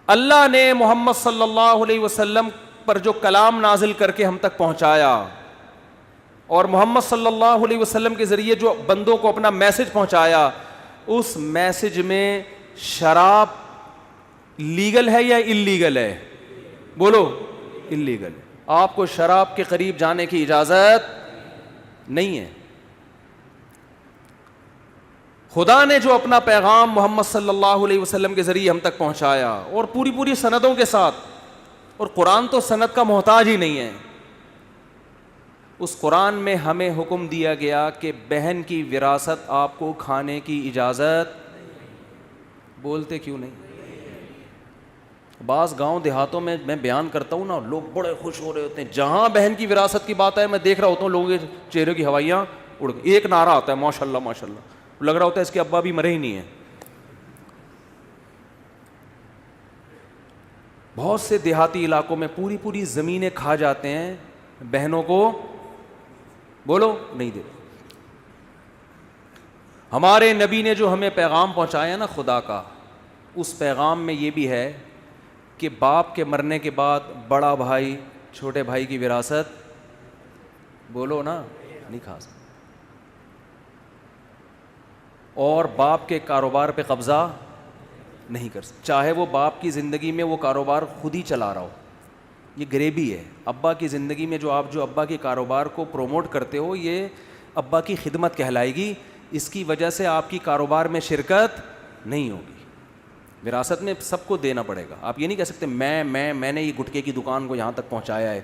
اللہ نے محمد صلی اللہ علیہ وسلم پر جو کلام نازل کر کے ہم تک پہنچایا، اور محمد صلی اللہ علیہ وسلم کے ذریعے جو بندوں کو اپنا میسج پہنچایا, اس میسج میں شراب لیگل ہے یا انلیگل ہے؟ بولو, انلیگل ہے. آپ کو شراب کے قریب جانے کی اجازت نہیں ہے. خدا نے جو اپنا پیغام محمد صلی اللہ علیہ وسلم کے ذریعے ہم تک پہنچایا, اور پوری سندوں کے ساتھ, اور قرآن تو سند کا محتاج ہی نہیں ہے, اس قرآن میں ہمیں حکم دیا گیا کہ بہن کی وراثت آپ کو کھانے کی اجازت. بولتے کیوں نہیں؟ بعض گاؤں دیہاتوں میں بیان کرتا ہوں نا, لوگ بڑے خوش ہو رہے ہوتے ہیں. جہاں بہن کی وراثت کی بات ہے, میں دیکھ رہا ہوتا ہوں لوگوں کے چہرے کی ہوائیاں اڑ, ایک نعرہ آتا ہے ماشاء اللہ ماشاء اللہ, لگ رہا ہوتا ہے اس کے ابا بھی مرے ہی نہیں ہیں. بہت سے دیہاتی علاقوں میں پوری زمینیں کھا جاتے ہیں, بہنوں کو بولو نہیں دیتے. ہمارے نبی نے جو ہمیں پیغام پہنچایا نا خدا کا, اس پیغام میں یہ بھی ہے کہ باپ کے مرنے کے بعد بڑا بھائی چھوٹے بھائی کی وراثت, بولو نا, نہیں کھا سکتا, اور باپ کے کاروبار پہ قبضہ نہیں کر سکتا, چاہے وہ باپ کی زندگی میں وہ کاروبار خود ہی چلا رہا ہو. یہ غریبی ہے. ابا کی زندگی میں جو ابا کے کاروبار کو پروموٹ کرتے ہو, یہ ابا کی خدمت کہلائے گی. اس کی وجہ سے آپ کی کاروبار میں شرکت نہیں ہوگی. وراثت میں سب کو دینا پڑے گا. آپ یہ نہیں کہہ سکتے میں نے یہ گٹکے کی دکان کو یہاں تک پہنچایا ہے,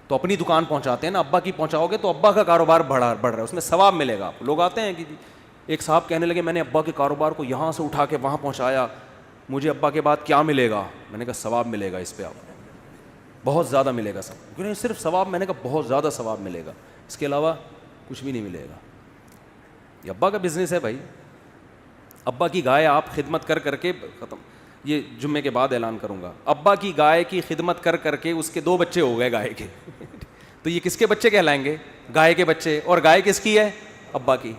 تو اپنی دکان پہنچاتے ہیں نا, ابا کی پہنچاؤ گے تو ابا کا کاروبار بڑھ رہا ہے, اس میں ثواب ملے گا. لوگ آتے ہیں کہ ایک صاحب کہنے لگے میں نے ابا کے کاروبار کو یہاں سے اٹھا کے وہاں پہنچایا, مجھے ابا کے بعد کیا ملے گا؟ میں نے کہا ثواب ملے گا, اس پہ آپ بہت زیادہ ملے گا ثواب. صرف ثواب؟ میں نے کہا بہت زیادہ ثواب ملے گا, اس کے علاوہ کچھ بھی نہیں ملے گا. یہ ابا کا بزنس ہے بھائی. ابا کی گائے آپ خدمت کر کے ختم, یہ جمعے کے بعد اعلان کروں گا. ابا کی گائے کی خدمت کر کے اس کے 2 بچے ہو گئے گائے کے, تو یہ کس کے بچے کہلائیں گے؟ گائے کے بچے. اور گائے کس کی ہے؟ ابا کی.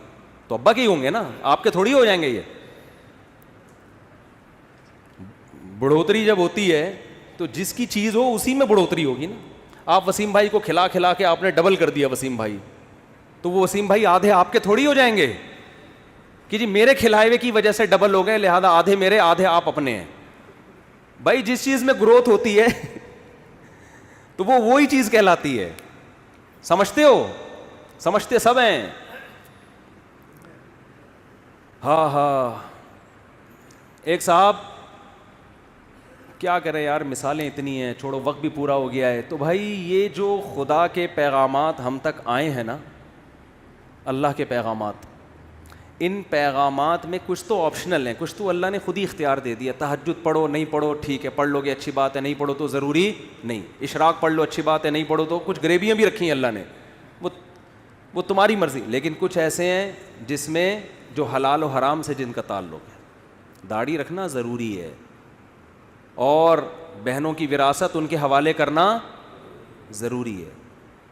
تو ابا کے ہی ہوں گے نا, آپ کے تھوڑی ہو جائیں گے. یہ بڑھوتری جب ہوتی ہے تو جس کی چیز ہو اسی میں بڑھوتری ہوگی نا. آپ وسیم بھائی کو کھلا کے آپ نے ڈبل کر دیا وسیم بھائی, تو وہ وسیم بھائی آدھے آپ کے تھوڑی ہو جائیں گے کہ جی میرے کھلائے ہوئے کی وجہ سے ڈبل ہو گئے, لہذا آدھے میرے آدھے آپ اپنے ہیں. بھائی جس چیز میں گروتھ ہوتی ہے تو وہ وہی چیز کہلاتی ہے. سمجھتے ہو؟ سمجھتے سب ہیں. ہاں ایک صاحب, کیا کریں یار, مثالیں اتنی ہیں, چھوڑو وقت بھی پورا ہو گیا ہے. تو بھائی یہ جو خدا کے پیغامات ہم تک آئے ہیں نا, اللہ کے پیغامات, ان پیغامات میں کچھ تو آپشنل ہیں, کچھ تو اللہ نے خود ہی اختیار دے دیا. تہجد پڑھو, نہیں پڑھو ٹھیک ہے, پڑھ لو گے اچھی بات ہے, نہیں پڑھو تو ضروری نہیں. اشراق پڑھ لو اچھی بات ہے, نہیں پڑھو تو کچھ غریبیاں بھی رکھی ہیں اللہ نے, وہ تمہاری مرضی. لیکن کچھ ایسے ہیں جس میں جو حلال و حرام سے جن کا تعلق ہے. داڑھی رکھنا ضروری ہے, اور بہنوں کی وراثت ان کے حوالے کرنا ضروری ہے.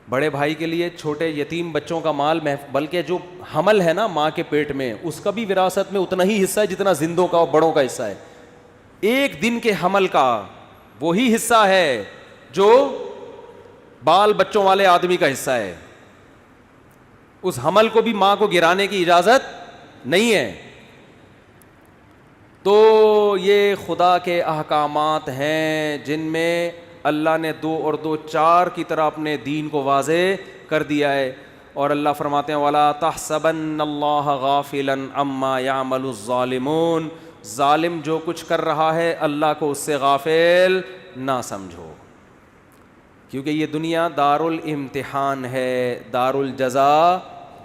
بڑے بھائی کے لیے چھوٹے یتیم بچوں کا مال, بلکہ جو حمل ہے نا ماں کے پیٹ میں, اس کا بھی وراثت میں اتنا ہی حصہ ہے جتنا زندوں کا اور بڑوں کا حصہ ہے. ایک دن کے حمل کا وہی حصہ ہے جو بال بچوں والے آدمی کا حصہ ہے. اس حمل کو بھی ماں کو گرانے کی اجازت نہیں ہے. تو یہ خدا کے احکامات ہیں جن میں اللہ نے 2 اور 2 4 کی طرح اپنے دین کو واضح کر دیا ہے. اور اللہ فرماتے ہیں وَلَا تَحْسَبَنَّ اللَّهَ غَافِلًا عَمَّا يَعْمَلُ الظَّالِمُونَ, ظالم جو کچھ کر رہا ہے اللہ کو اس سے غافل نہ سمجھو, کیونکہ یہ دنیا دار الامتحان ہے, دار الجزا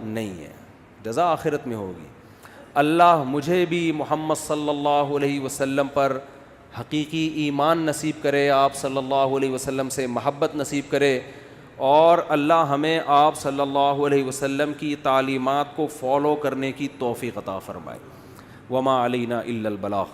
نہیں ہے. جزا آخرت میں ہوگی. اللہ مجھے بھی محمد صلی اللہ علیہ وسلم پر حقیقی ایمان نصیب کرے, آپ صلی اللہ علیہ وسلم سے محبت نصیب کرے, اور اللہ ہمیں آپ صلی اللہ علیہ وسلم کی تعلیمات کو فالو کرنے کی توفیق عطا فرمائے. وما علینا الا البلاغ.